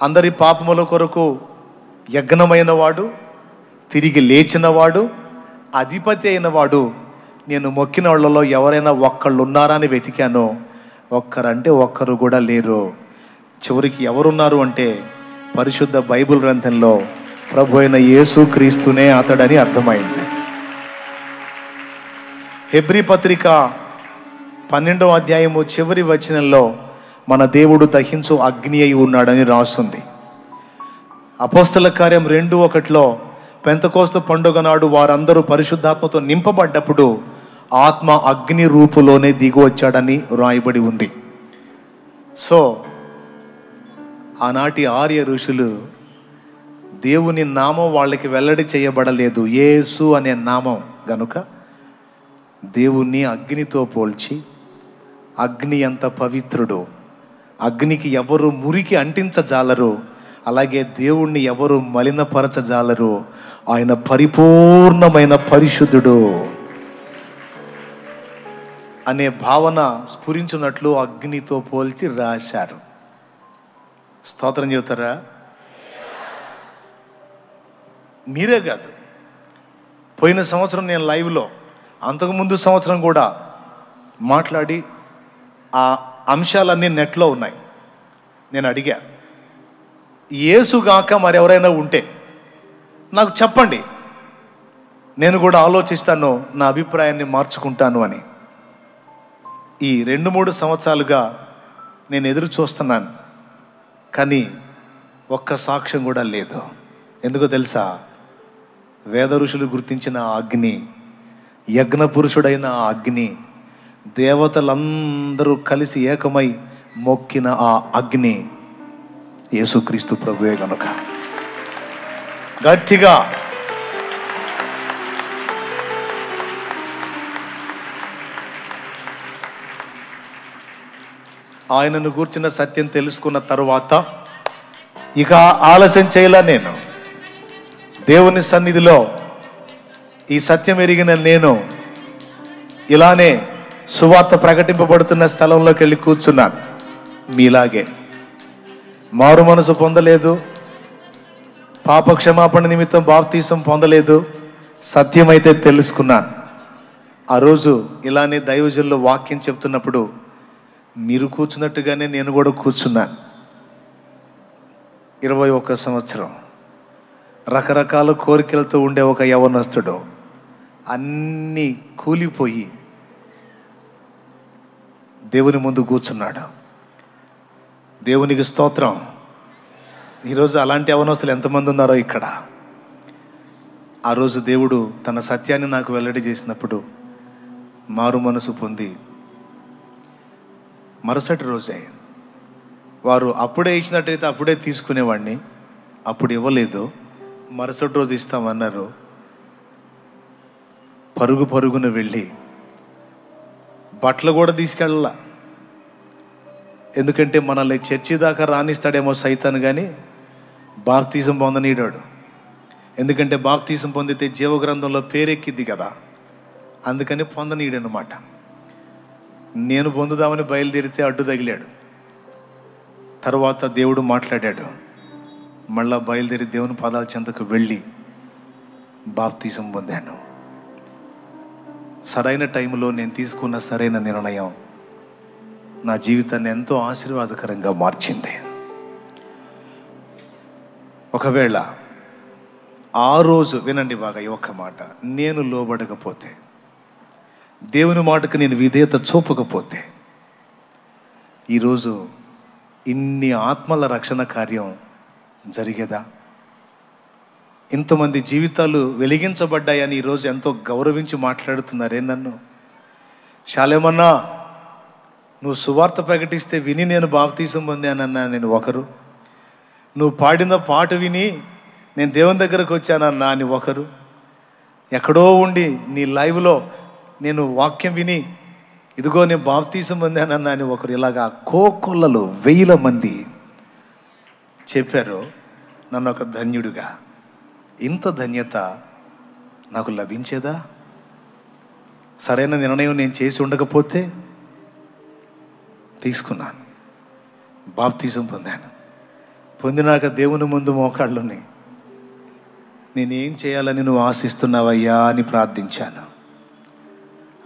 అందరి పాపముల కొరకు యజ్ఞమైన వాడు, తిరిగి లేచిన వాడు, అధిపతి అయిన వాడు. నేను మొక్కిన వాళ్ళలో ఎవరైనా ఒక్కళ్ళు ఉన్నారా అని వెతికాను. ఒక్కరంటే ఒక్కరు కూడా లేరు. చివరికి ఎవరున్నారు అంటే పరిశుద్ధ బైబిల్ గ్రంథంలో ప్రభు అయిన యేసుక్రీస్తునే అతడని అర్థమైంది. హెబ్రీ పత్రిక 12వ అధ్యాయము చివరి వచనంలో మన దేవుడు దహించు అగ్ని అయి ఉన్నాడని రాస్తుంది. అపోస్తల కార్యం 2:1 పెంతెకోస్తు పండుగ నాడు వారందరూ పరిశుద్ధాత్మతో నింపబడ్డప్పుడు ఆత్మ అగ్ని రూపులోనే దిగి వచ్చాడని రాయబడి ఉంది. సో ఆనాటి ఆర్య ఋషులు దేవుని నామం వాళ్ళకి వెల్లడి చేయబడలేదు, యేసు అనే నామం గనుక దేవుణ్ణి అగ్నితో పోల్చి, అగ్ని ఎంత పవిత్రుడు, అగ్నికి ఎవరు మురికి అంటించజాలరు, అలాగే దేవుణ్ణి ఎవరు మలినపరచజాలరు, ఆయన పరిపూర్ణమైన పరిశుద్ధుడు అనే భావన స్ఫురించినట్లు అగ్నితో పోల్చి రాశారు. స్తోత్రం చెబుతారా? మీరే కాదు, పోయిన సంవత్సరం నేను లైవ్లో, అంతకుముందు సంవత్సరం కూడా మాట్లాడి ఆ అంశాలన్నీ నెట్లో ఉన్నాయి. నేను అడిగా, యేసుగాక మరెవరైనా ఉంటే నాకు చెప్పండి, నేను కూడా ఆలోచిస్తాను, నా అభిప్రాయాన్ని మార్చుకుంటాను అని. ఈ 2-3 సంవత్సరాలుగా నేను ఎదురు చూస్తున్నాను, కానీ ఒక్క సాక్ష్యం కూడా లేదు. ఎందుకో తెలుసా? వేద ఋషులు గుర్తించిన ఆ అగ్ని, యజ్ఞ పురుషుడైన ఆ అగ్ని, దేవతలందరూ కలిసి ఏకమై మొక్కిన ఆ అగ్ని యేసుక్రీస్తు ప్రభువే గనుక గట్టిగా ఆయనను గూర్చిన సత్యం తెలుసుకున్న తరువాత ఇక ఆలస్యం చేయలే. నేను దేవుని సన్నిధిలో ఈ సత్యం ఎరిగిన నేను ఇలానే సువార్త ప్రకటింపబడుతున్న స్థలంలోకి వెళ్ళి కూర్చున్నాను. మీలాగే మారు మనసు పొందలేదు, పాప క్షమాపణ నిమిత్తం బాప్తీసం పొందలేదు, సత్యమైతే తెలుసుకున్నాను. ఆ రోజు ఇలానే దైవజనులు వాక్యం చెప్తున్నప్పుడు మీరు కూర్చున్నట్టుగానే నేను కూడా కూర్చున్నాను. 21 సంవత్సరం రకరకాల కోరికలతో ఉండే ఒక యవనస్తుడు అన్నీ కూలిపోయి దేవుని ముందు కూర్చున్నాడు. దేవునికి స్తోత్రం. ఈరోజు అలాంటి యవనస్తులు ఎంతమంది ఉన్నారో ఇక్కడ. ఆ రోజు దేవుడు తన సత్యాన్ని నాకు వెల్లడి చేసినప్పుడు మారు మనసు పొంది మరుసటి రోజే వారు అప్పుడే ఇచ్చినట్టయితే అప్పుడే తీసుకునేవాడిని, అప్పుడు ఇవ్వలేదు, మరుసటి రోజు ఇస్తామన్నారు. పరుగు పరుగున వెళ్ళి బట్టలు కూడా తీసుకెళ్ళాల. ఎందుకంటే మనల్ని చర్చి దాకా రానిస్తాడేమో సైతాన్, కానీ బాప్తీసం పొందనీడాడు. ఎందుకంటే బాప్తీసం పొందితే జీవగ్రంథంలో పేరెక్కిద్ది కదా, అందుకని పొందనీడనమాట. నేను పొందుదామని బయలుదేరితే అడ్డు తగిలాడు. తర్వాత దేవుడు మాట్లాడాడు. మళ్ళా బయలుదేరి దేవుని పాదాల చెంతకు వెళ్ళి బాప్తీసం పొందాను. సరైన టైంలో నేను తీసుకున్న సరైన నిర్ణయం నా జీవితాన్ని ఎంతో ఆశీర్వాదకరంగా మార్చింది. ఒకవేళ ఆ రోజు వినండి బాగా ఈ ఒక్క మాట, నేను లోబడకపోతే, దేవుని మాటకు నేను విధేయత చూపకపోతే ఈరోజు ఇన్ని ఆత్మల రక్షణ కార్యం జరిగేదా? ఇంతమంది జీవితాలు వెలిగించబడ్డాయని ఈరోజు ఎంతో గౌరవించి మాట్లాడుతున్నారే నన్ను. శాలేమన్నా, నువ్వు సువార్త ప్రకటిస్తే విని నేను బాప్తీసం పొందానన్నా నేను ఒకరు, నువ్వు పాడిన పాట విని నేను దేవుని దగ్గరకు వచ్చానన్నా అని ఒకరు, ఎక్కడో ఉండి నీ లైవ్లో నేను వాక్యం విని ఇదిగో నేను బాప్తీసం పొందానన్నా అని ఒకరు. ఇలాగా కోకొల్లలు 1000 మంది చెప్పారు నన్ను ఒక ధన్యుడిగా. ఇంత ధన్యత నాకు లభించేదా? సరైన నిర్ణయం నేను చేసి ఉండకపోతే తీసుకున్నాను, బాప్తీసం పొందాను. పొందినాక దేవుని ముందు మోకాళ్ళుని నేనేం చేయాలని నువ్వు ఆశిస్తున్నావయ్యా అని ప్రార్థించాను.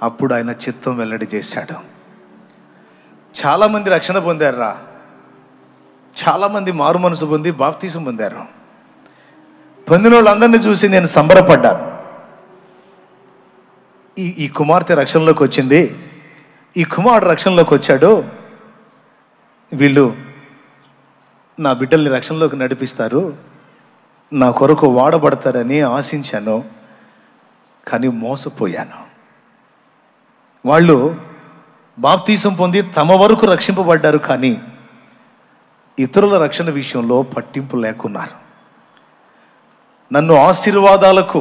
అప్పుడు ఆయన చిత్తం వెల్లడి చేశాడు. చాలామంది రక్షణ పొందారా, చాలామంది మారు మనసు పొంది బాప్తీసం పొందారు. పొందిన వాళ్ళందరినీ చూసి నేను సంబరపడ్డాను. ఈ కుమార్తె రక్షణలోకి వచ్చింది, ఈ కుమారుడు రక్షణలోకి వచ్చాడు, వీళ్ళు నా బిడ్డల్ని రక్షణలోకి నడిపిస్తారు, నా కొరకు వాడబడతారని ఆశించాను. కానీ మోసపోయాను. వాళ్ళు బాప్తీసం పొంది తమ వరకు రక్షింపబడ్డారు, కానీ ఇతరుల రక్షణ విషయంలో పట్టింపు లేకున్నారు. నన్ను ఆశీర్వాదాలకు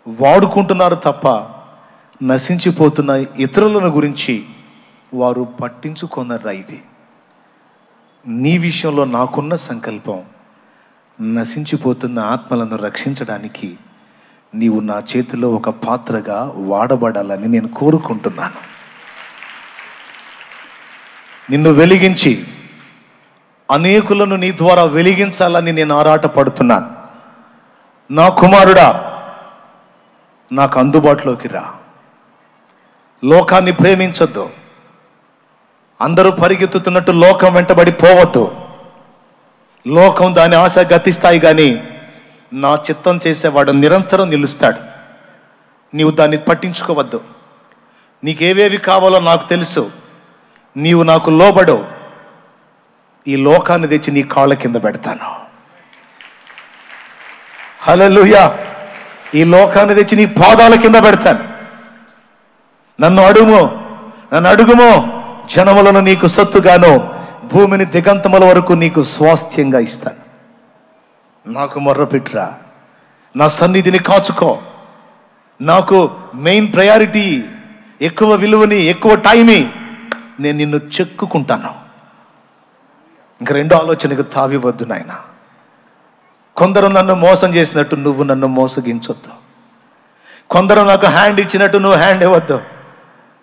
వాడుకుంటున్నారు తప్ప నశించిపోతున్న ఇతరులను గురించి వారు పట్టించుకొనరా. ఇది నీ విషయంలో నాకున్న సంకల్పం, నశించిపోతున్న ఆత్మలను రక్షించడానికి నీవు నా చేతిలో ఒక పాత్రగా వాడబడాలని నేను కోరుకుంటున్నాను. నిన్ను వెలిగించి అనేకులను నీ ద్వారా వెలిగించాలని నేను ఆరాటపడుతున్నాను. నా కుమారుడా, నాకు అందుబాటులోకి రా. లోకాన్ని ప్రేమించొద్దు. అందరూ పరిగెత్తుతున్నట్టు లోకం వెంటబడి పోవద్దు. లోకం దాని ఆశ గతిస్తాయి, కానీ నా చిత్తం చేసేవాడు నిరంతరం నిలుస్తాడు. నీవు దాన్ని పట్టించుకోవద్దు. నీకేవేవి కావాలో నాకు తెలుసు. నీవు నాకు లోబడు, ఈ లోకాన్ని తెచ్చి నీ కాళ్ళ కింద పెడతాను. హల్లెలూయా. ఈ లోకాన్ని తెచ్చి నీ పాదాల కింద పెడతాను. నన్ను అడుగుమో, జనములను నీకు సొత్తుగాను, భూమిని దిగంతముల వరకు నీకు స్వాస్థ్యంగా ఇస్తాను. నాకు మొర్రపెట్టురా, నా సన్నిధిని కాచుకో. నాకు మెయిన్ ప్రయారిటీ, ఎక్కువ విలువని, ఎక్కువ టైమి నేను నిన్ను చెక్కుకుంటాను. ఇంక రెండో ఆలోచనకు తావివద్దు నాయన. కొందరు నన్ను మోసం చేసినట్టు నువ్వు నన్ను మోసగించొద్దు. కొందరు నాకు హ్యాండ్ ఇచ్చినట్టు నువ్వు హ్యాండ్ ఇవ్వద్దు.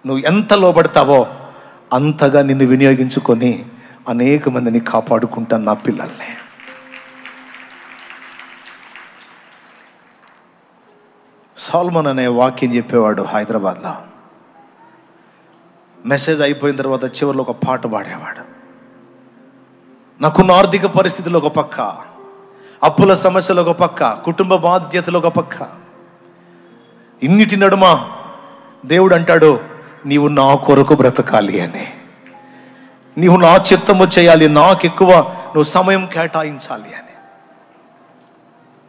నువ్వు ఎంత లోబడతావో అంతగా నిన్ను వినియోగించుకొని అనేక మందిని కాపాడుకుంటాను నా పిల్లల్ని. సాల్మన్ అనే వాక్యం చెప్పేవాడు హైదరాబాద్లో. మెసేజ్ అయిపోయిన తర్వాత చివరిలో ఒక పాట పాడేవాడు. నాకున్న ఆర్థిక పరిస్థితులు ఒక పక్క, అప్పుల సమస్యలు ఒక పక్క, కుటుంబ బాధ్యతలు ఒక పక్క, ఇన్నిటి నడుమ దేవుడు అంటాడు, నీవు నా కొరకు బ్రతకాలి అని, నీవు నా చిత్తము చేయాలి, నాకు ఎక్కువ నువ్వు సమయం కేటాయించాలి అని.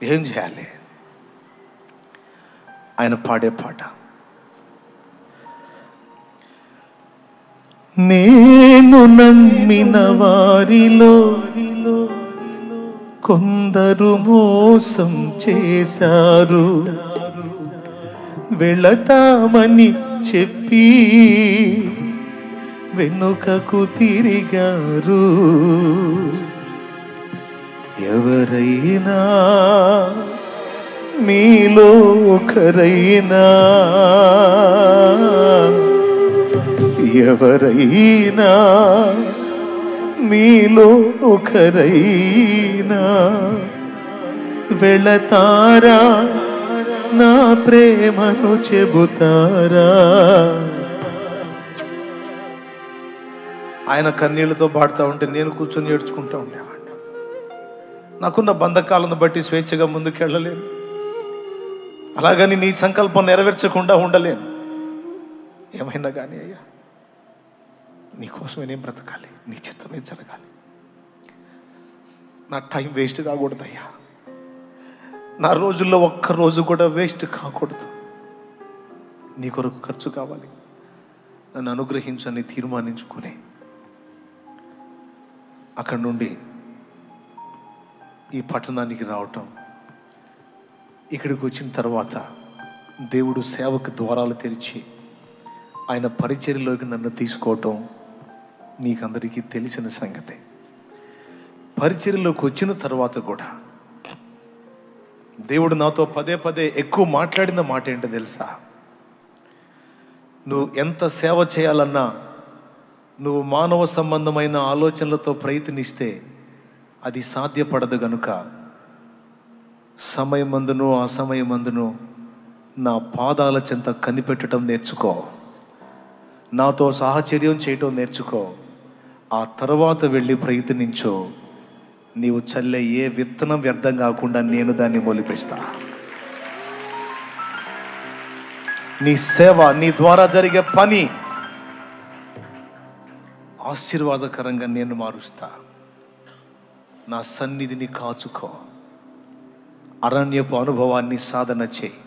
ఏం చేయాలి? ఆయన పాడే పాట, నేను నమ్మిన వారిలో కొందరు మోసం చేశారు, వెళతామని చెప్పి వెనుకకు తిరిగారు. ఎవరైనా మీలో ఒకరైనా, ఎవరైనా మీలో ఒకరైనా వెళతారా, నా ప్రేమను చెబుతారా? ఆయన కన్నీళ్లతో పాడుతూ ఉంటే నేను కూర్చొని ఏడ్చుకుంటూ ఉండేవాడిని. నాకున్న బంధకాలను బట్టి స్వేచ్ఛగా ముందుకెళ్ళలేను, అలాగని నీ సంకల్పం నెరవేర్చకుండా ఉండలేను. ఏమైనా కానీ అయ్యా, నీకోసమే నేను బ్రతకాలి, నీ చిత్తమే జరగాలి, నా టైం వేస్ట్ కాకూడదయ్యా, నా రోజుల్లో ఒక్క రోజు కూడా వేస్ట్ కాకూడదు, నీ కొరకు ఖర్చు కావాలి, నన్ను అనుగ్రహించని తీర్మానించుకుని అక్కడి నుండి ఈ పట్టణానికి రావటం. ఇక్కడికి వచ్చిన తర్వాత దేవుడు సేవకు ద్వారాలు తెరిచి ఆయన పరిచర్యలోకి నన్ను తీసుకోవటం మీకందరికీ తెలిసిన సంగతే. పరిచర్యలోకి వచ్చిన తర్వాత కూడా దేవుడు నాతో పదే పదే ఎక్కువ మాట్లాడిన మాట ఏంటో తెలుసా? నువ్వు ఎంత సేవ చేయాలన్నా నువ్వు మానవ సంబంధమైన ఆలోచనలతో ప్రయత్నిస్తే అది సాధ్యపడదు గనుక సమయమందును అసమయమందును నా పాదాల చెంత కనిపెట్టడం నేర్చుకో, నాతో సాహచర్యం చేయటం నేర్చుకో, ఆ తర్వాత వెళ్ళి ప్రయత్నించో. నీవు చల్లే ఏ విత్తనం వ్యర్థం కాకుండా నేను దాన్ని మొలిపిస్తా. నీ సేవ, నీ ద్వారా జరిగే పని ఆశీర్వాదకరంగా నేను మారుస్తా. నా సన్నిధిని కాచుకో, అరణ్యపు అనుభవాన్ని సాధన చేయి.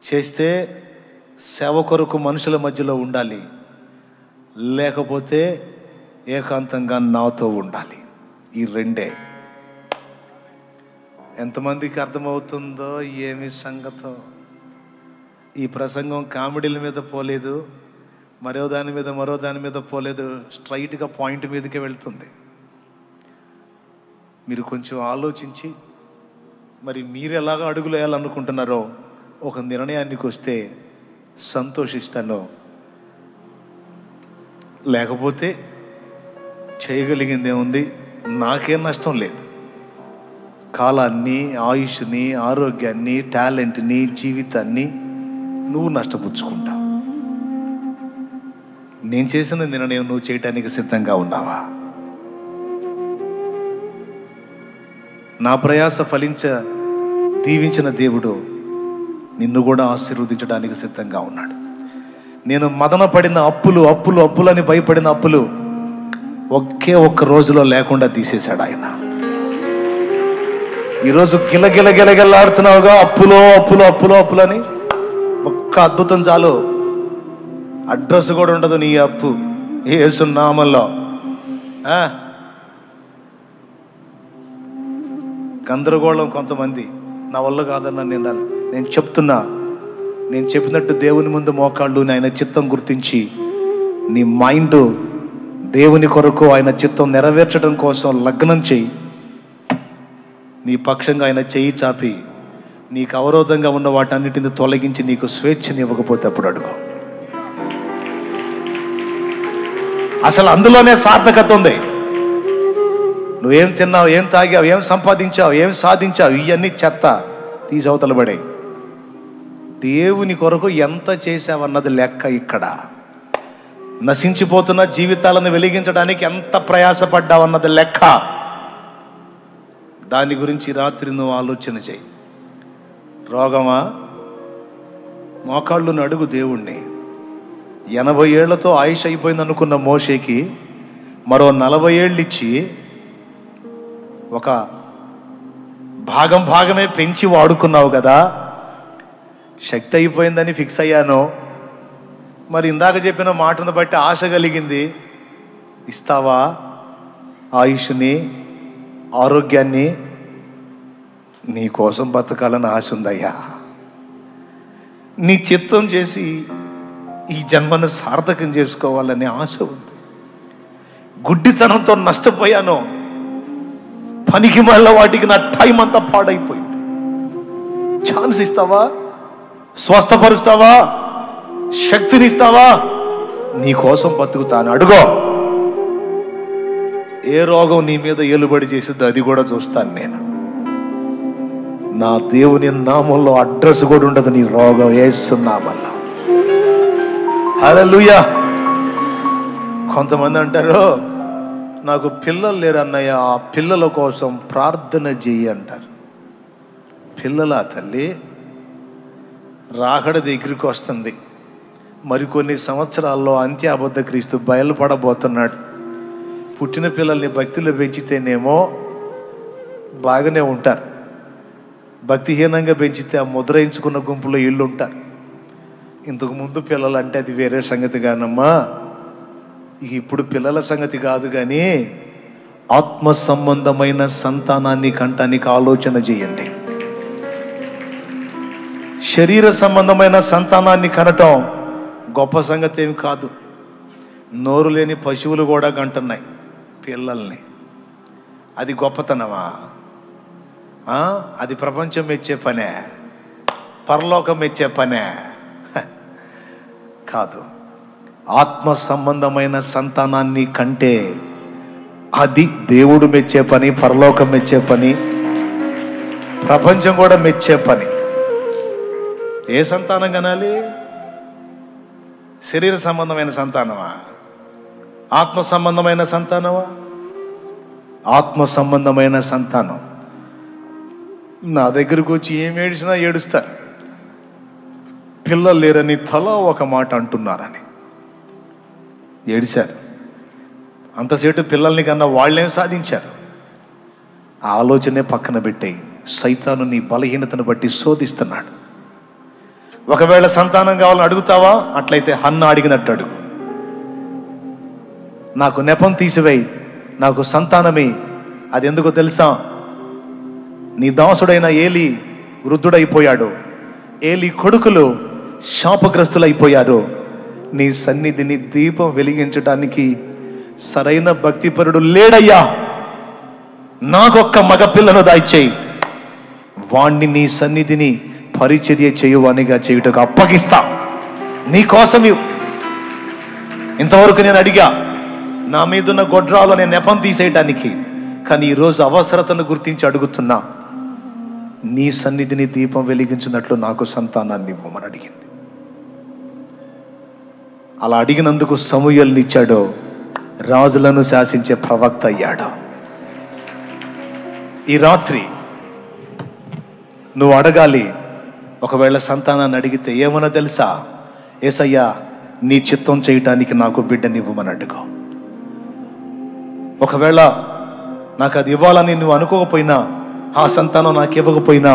చేస్తే సేవ కొరకు మనుషుల మధ్యలో ఉండాలి, లేకపోతే ఏకాంతంగా నాతో ఉండాలి. ఈ రెండే. ఎంతమందికి అర్థమవుతుందో ఏమి సంగతో? ఈ ప్రసంగం కామెడీల మీద పోలేదు, మరో దాని మీద పోలేదు, స్ట్రైట్గా పాయింట్ మీదకే వెళ్తుంది. మీరు కొంచెం ఆలోచించి మరి మీరు ఎలాగ అడుగులు వేయాలనుకుంటున్నారో ఒక నిర్ణయానికి వస్తే సంతోషిస్తాను, లేకపోతే చేయగలిగిందేముంది? నాకేం నష్టం లేదు. కాలాన్ని, ఆయుష్ని, ఆరోగ్యాన్ని, టాలెంట్ని, జీవితాన్ని నువ్వు నష్టపుచ్చుకుంటావు. నేను చేసిన నిర్ణయం నువ్వు చేయటానికి సిద్ధంగా ఉన్నావా? నా ప్రయాస దీవించిన దేవుడు నిన్ను కూడా ఆశీర్వదించడానికి సిద్ధంగా ఉన్నాడు. నేను మదన పడిన అప్పులని భయపడిన అప్పులు ఒకే ఒక్క రోజులో లేకుండా తీసేశాడు ఆయన. ఈరోజు గిలగిలగిలగిల్లాడుతున్నావుగా, అప్పులని. ఒక్క అద్భుతం చాలు, అడ్రస్ కూడా ఉండదు నీ అప్పు యేసు నామములో. గందరగోళం కొంతమంది, నా వల్ల కాదన్నా నేను చెప్తున్నా, నేను చెప్పినట్టు దేవుని ముందు మోకాళ్ళు ఆయన చిత్తం గుర్తించి నీ మైండ్ దేవుని కొరకు ఆయన చిత్తం నెరవేర్చడం కోసం లగ్నం చేయి. నీ పక్షంగా ఆయన చెయ్యి చాపి నీకు అవరోధంగా ఉన్న వాటన్నిటిని తొలగించి నీకు స్వేచ్ఛని ఇవ్వకపోతే అప్పుడు అడుగు. అసలు అందులోనే సార్థకత ఉంది. నువ్వేం తిన్నావు, ఏం తాగావు, ఏం సంపాదించావు, ఏం సాధించావు, ఇవన్నీ చెత్త తీసి అవతల పడాయి. దేవుని కొరకు ఎంత చేశావన్నది లెక్క. ఇక్కడ నశించిపోతున్న జీవితాలను వెలిగించడానికి ఎంత ప్రయాసపడ్డావన్నది లెక్క. దాని గురించి రాత్రి నువ్వు ఆలోచన చేయి. రోగమా? మోకాళ్ళును అడుగు దేవుణ్ణి. 80 ఏళ్లతో ఆయుష్ అయిపోయింది అనుకున్న మోషేకి మరో 40 ఏళ్ళు ఇచ్చి ఒక భాగమే పెంచి వాడుకున్నావు కదా. శక్తి అయిపోయిందని ఫిక్స్ అయ్యాను. మరి ఇందాక చెప్పిన మాటను బట్టి ఆశ కలిగింది. ఇస్తావా ఆయుష్ని, ఆరోగ్యాన్ని? నీ కోసం బతకాలని ఆశ ఉందయ్యా. నీ చిత్తం చేసి ఈ జన్మను సార్థకం చేసుకోవాలనే ఆశ ఉంది. గుడ్డితనంతో నష్టపోయాను. పనికి మళ్ళీ వాటికి నా టైం అంతా పాడైపోయింది. ఛాన్స్ ఇస్తావా? స్వస్థపరుస్తావా? శక్తినిస్తావా? నీ కోసం బతుకుతాను. అడుగో. ఏ రోగం నీ మీద ఏలుబడి చేసిద్దో అది కూడా చూస్తాను నేను. నా దేవుని నామంలో అడ్రస్ కూడా ఉండదు నీ రోగం. యేసునామములో. హల్లెలూయా. కొంతమంది అంటారు, నాకు పిల్లలు లేరు అన్నయ్య, ఆ పిల్లల కోసం ప్రార్థన చెయ్యి అంటారు. పిల్లలా తల్లి? రాకడ దగ్గరికి వస్తుంది. మరికొన్ని సంవత్సరాల్లో అంత్యాబద్ధ క్రీస్తు బయలుపడబోతున్నాడు. పుట్టిన పిల్లల్ని భక్తిలో పెంచితేనేమో బాగానే ఉంటారు. భక్తిహీనంగా పెంచితే ఆ ముద్రయించుకున్న గుంపులో ఇళ్ళు ఉంటారు. ఇంతకు ముందు పిల్లలు అంటే అది వేరే సంగతి కానమ్మా. ఇప్పుడు పిల్లల సంగతి కాదు, కానీ ఆత్మ సంబంధమైన సంతానాన్ని కంటానికి ఆలోచన చేయండి. శరీర సంబంధమైన సంతానాన్ని కనటం గొప్ప సంగతి ఏమి కాదు. నోరు లేని పశువులు కూడా కంటున్నాయి పిల్లల్ని. అది గొప్పతనమా? అది ప్రపంచం మెచ్చే పనే, పరలోకం మెచ్చే పనే కాదు. ఆత్మ సంబంధమైన సంతానాన్ని కంటే అది దేవుడు మెచ్చే పని, పరలోకం మెచ్చే పని, ప్రపంచం కూడా మెచ్చే పని. ఏ సంతానం కనాలి? శరీర సంబంధమైన సంతానమా? ఆత్మ సంబంధమైన సంతానమా? ఆత్మ సంబంధమైన సంతానం. నా దగ్గరకు వచ్చి ఏం ఏడిచినా ఏడుస్తారు. పిల్లలు లేరని తలా ఒక మాట అంటున్నారని ఏడిశారు. అంతసేటు పిల్లల్ని కన్నా వాళ్ళేం సాధించారు? ఆ ఆలోచనే పక్కన పెట్టేయి. సైతాను నీ బలహీనతను బట్టి శోధిస్తున్నాడు. ఒకవేళ సంతానం కావాలని అడుగుతావా? అట్లయితే హన్న అడిగినట్టు అడుగు. నాకు నెపం తీసివేయి, నాకు సంతానమే. అది ఎందుకో తెలుసా? నీ దాసుడైన ఏలి వృద్ధుడైపోయాడు. ఏలి కొడుకులు శాపగ్రస్తులైపోయారు. నీ సన్నిధిని దీపం వెలిగించడానికి సరైన భక్తిపరుడు లేడయ్యా. నాకొక్క మగ పిల్లను దాయిచేయి, వాణ్ణి నీ సన్నిధిని పరిచర్య చేయువానిగా చేయుటకు అప్పగిస్తా. నీ కోసం ఇంతవరకు నేను అడిగా నా మీదున్న గొడ్రాలు అనే నెపం తీసేయటానికి. కానీ ఈరోజు అవసరతను గుర్తించి అడుగుతున్నా. నీ సన్నిధిని దీపం వెలిగించినట్లు నాకు సంతానాన్ని ఇవ్వమని అడిగింది. అలా అడిగినందుకు సమూయేలుని ఇచ్చాడు. రాజులను శాసించే ప్రవక్త అయ్యాడు. ఈ రాత్రి నువ్వు అడగాలి. ఒకవేళ సంతానాన్ని అడిగితే ఏమన్నా తెలుసా? యేసయ్యా, నీ చిత్తం చేయటానికి నాకు బిడ్డనివ్వమని అడుగు. ఒకవేళ నాకు అది ఇవ్వాలని నువ్వు అనుకోకపోయినా, ఆ సంతానం నాకు ఇవ్వకపోయినా,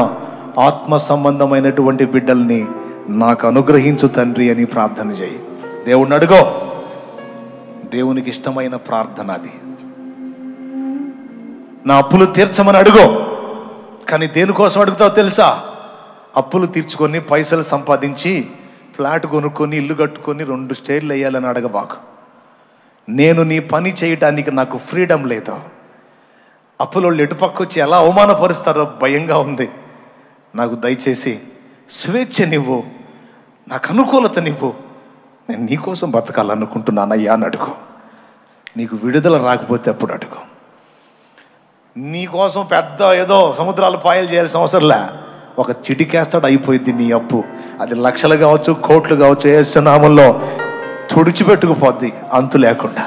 ఆత్మ సంబంధమైనటువంటి బిడ్డల్ని నాకు అనుగ్రహించు తండ్రి అని ప్రార్థన చేయి. దేవుణ్ణి అడుగో. దేవునికి ఇష్టమైన ప్రార్థన అది. నా అప్పులు తీర్చమని అడుగో. కానీ దేనికోసం అడుగుతావు తెలుసా? అప్పులు తీర్చుకొని పైసలు సంపాదించి ఫ్లాట్ కొనుక్కొని ఇల్లు కట్టుకొని 2 స్టేర్లు వేయాలని అడగబాకు. నేను నీ పని చేయటానికి నాకు ఫ్రీడమ్ లేదు. అప్పులోళ్ళు ఎటుపక్క వచ్చి ఎలా అవమానపరుస్తారో భయంగా ఉంది. నాకు దయచేసి స్వేచ్ఛనివ్వు, నాకు అనుకూలతనివ్వు, నేను నీకోసం బతకాలనుకుంటున్నానయ్యా అని అడుగు. నీకు విడుదల రాకపోతే అప్పుడు అడుగు. నీకోసం పెద్ద ఏదో సముద్రాలు పాయలు చేయాల్సిన అవసరంలే. ఒక చిటికేస్తాడు, అయిపోయింది నీ అప్పు. అది లక్షలు కావచ్చు, కోట్లు కావచ్చు, యేసు నామములో తుడిచిపెట్టుకుపోద్ది అంతు లేకుండా.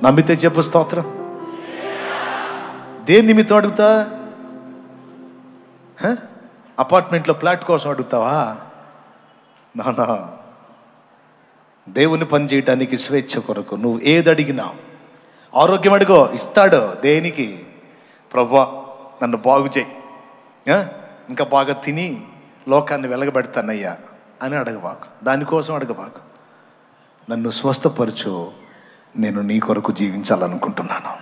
నమ్మితే చెప్పు స్తోత్రం. దేని నిమిత్తం అడుగుతా? అపార్ట్మెంట్లో ఫ్లాట్ కోసం అడుగుతావా? నానా, దేవుని పని చేయటానికి స్వేచ్ఛ కొరకు నువ్వు ఏది అడిగినా. ఆరోగ్యం అడుగో, ఇస్తాడు. దేనికి? ప్రభువా నన్ను బాగు చేయి, ఇంకా బాగా తిని లోకాన్ని వెలగబెడతానయ్యా అని అడగబాకు. దానికోసం అడగబాకు. నన్ను స్వస్థపరచు, నేను నీ కొరకు జీవించాలనుకుంటున్నాను.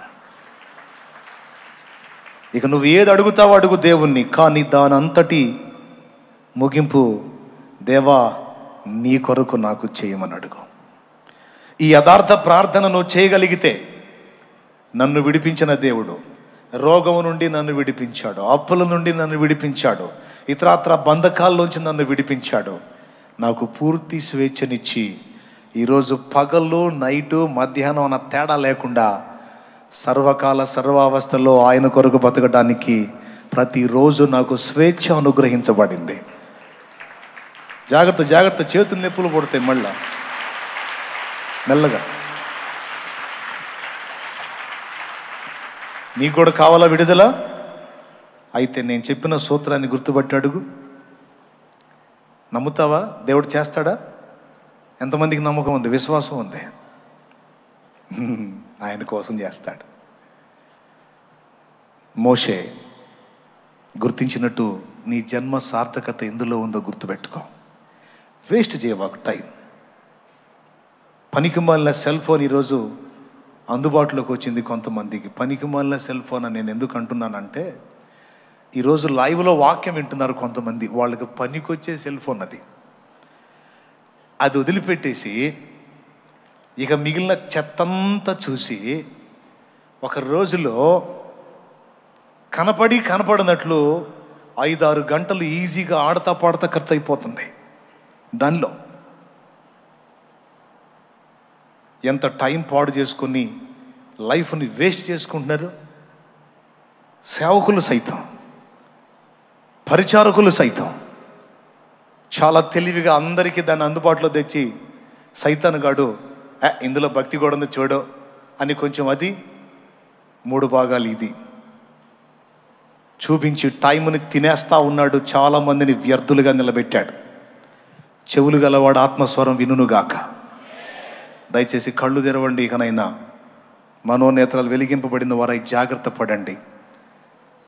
ఇక నువ్వు ఏది అడుగుతావో అడుగు దేవుణ్ణి. కానీ దాని అంతటి ముగింపు, దేవా నీ కొరకు నాకు చేయమని అడుగు. ఈ యథార్థ ప్రార్థన నువ్వు చేయగలిగితే, నన్ను విడిపించిన దేవుడు రోగం నుండి నన్ను విడిపించాడు, అప్పుల నుండి నన్ను విడిపించాడు, ఇతరాత్ర బంధకాల్లోంచి నన్ను విడిపించాడు, నాకు పూర్తి స్వేచ్ఛనిచ్చి ఈరోజు పగలు నైటు మధ్యాహ్నం అన్న తేడా లేకుండా సర్వకాల సర్వావస్థలో ఆయన కొరకు బతకడానికి ప్రతిరోజు నాకు స్వేచ్ఛ అనుగ్రహించబడింది. జాగ్రత్త జాగ్రత్త, చేతులు నొప్పులు పడతాయి మళ్ళా మెల్లగా. నీకు కూడా కావాలా విడుదల? అయితే నేను చెప్పిన సూత్రాన్ని గుర్తుపట్టి అడుగు. నమ్ముతావా? దేవుడు చేస్తాడా? ఎంతమందికి నమ్మకం ఉంది, విశ్వాసం ఉంది? ఆయన కోసం చేస్తాడు. మోషే గుర్తించినట్టు నీ జన్మ సార్థకత ఎందులో ఉందో గుర్తుపెట్టుకో. వేస్ట్ చేయవాకు టైం. పనికి మాలిన సెల్ ఫోన్ ఈరోజు అందుబాటులోకి వచ్చింది కొంతమందికి. పనికి మాలిన సెల్ ఫోన్ అని నేను ఎందుకు అంటున్నానంటే, ఈరోజు లైవ్లో వాక్యం వింటున్నారు కొంతమంది, వాళ్ళకి పనికొచ్చే సెల్ ఫోన్ అది. అది వదిలిపెట్టేసి ఇక మిగిలిన చెత్తంతా చూసి ఒక రోజులో కనపడినట్లు 5-6 గంటలు ఈజీగా ఆడతా పాడతా ఖర్చు అయిపోతుంది. దానిలో ఎంత టైం పాడు చేసుకొని లైఫ్ని వేస్ట్ చేసుకుంటున్నారు. సేవకులు సైతం, పరిచారకులు సైతం చాలా తెలివిగా అందరికీ దాన్ని అందుబాటులో తెచ్చి, సైతాను గాడు ఇందులో భక్తి కూడా ఉంది చూడు అని కొంచెం అది 3 భాగాలు ఇది చూపించి టైంని తినేస్తా ఉన్నాడు. చాలామందిని వ్యర్థులుగా నిలబెట్టాడు. చెవులు గలవాడు ఆత్మస్వరం వినుగాక. దయచేసి కళ్ళు తెరవండి. ఇకనైనా మనోనేత్రాలు వెలిగింపబడిన వారై జాగ్రత్త పడండి.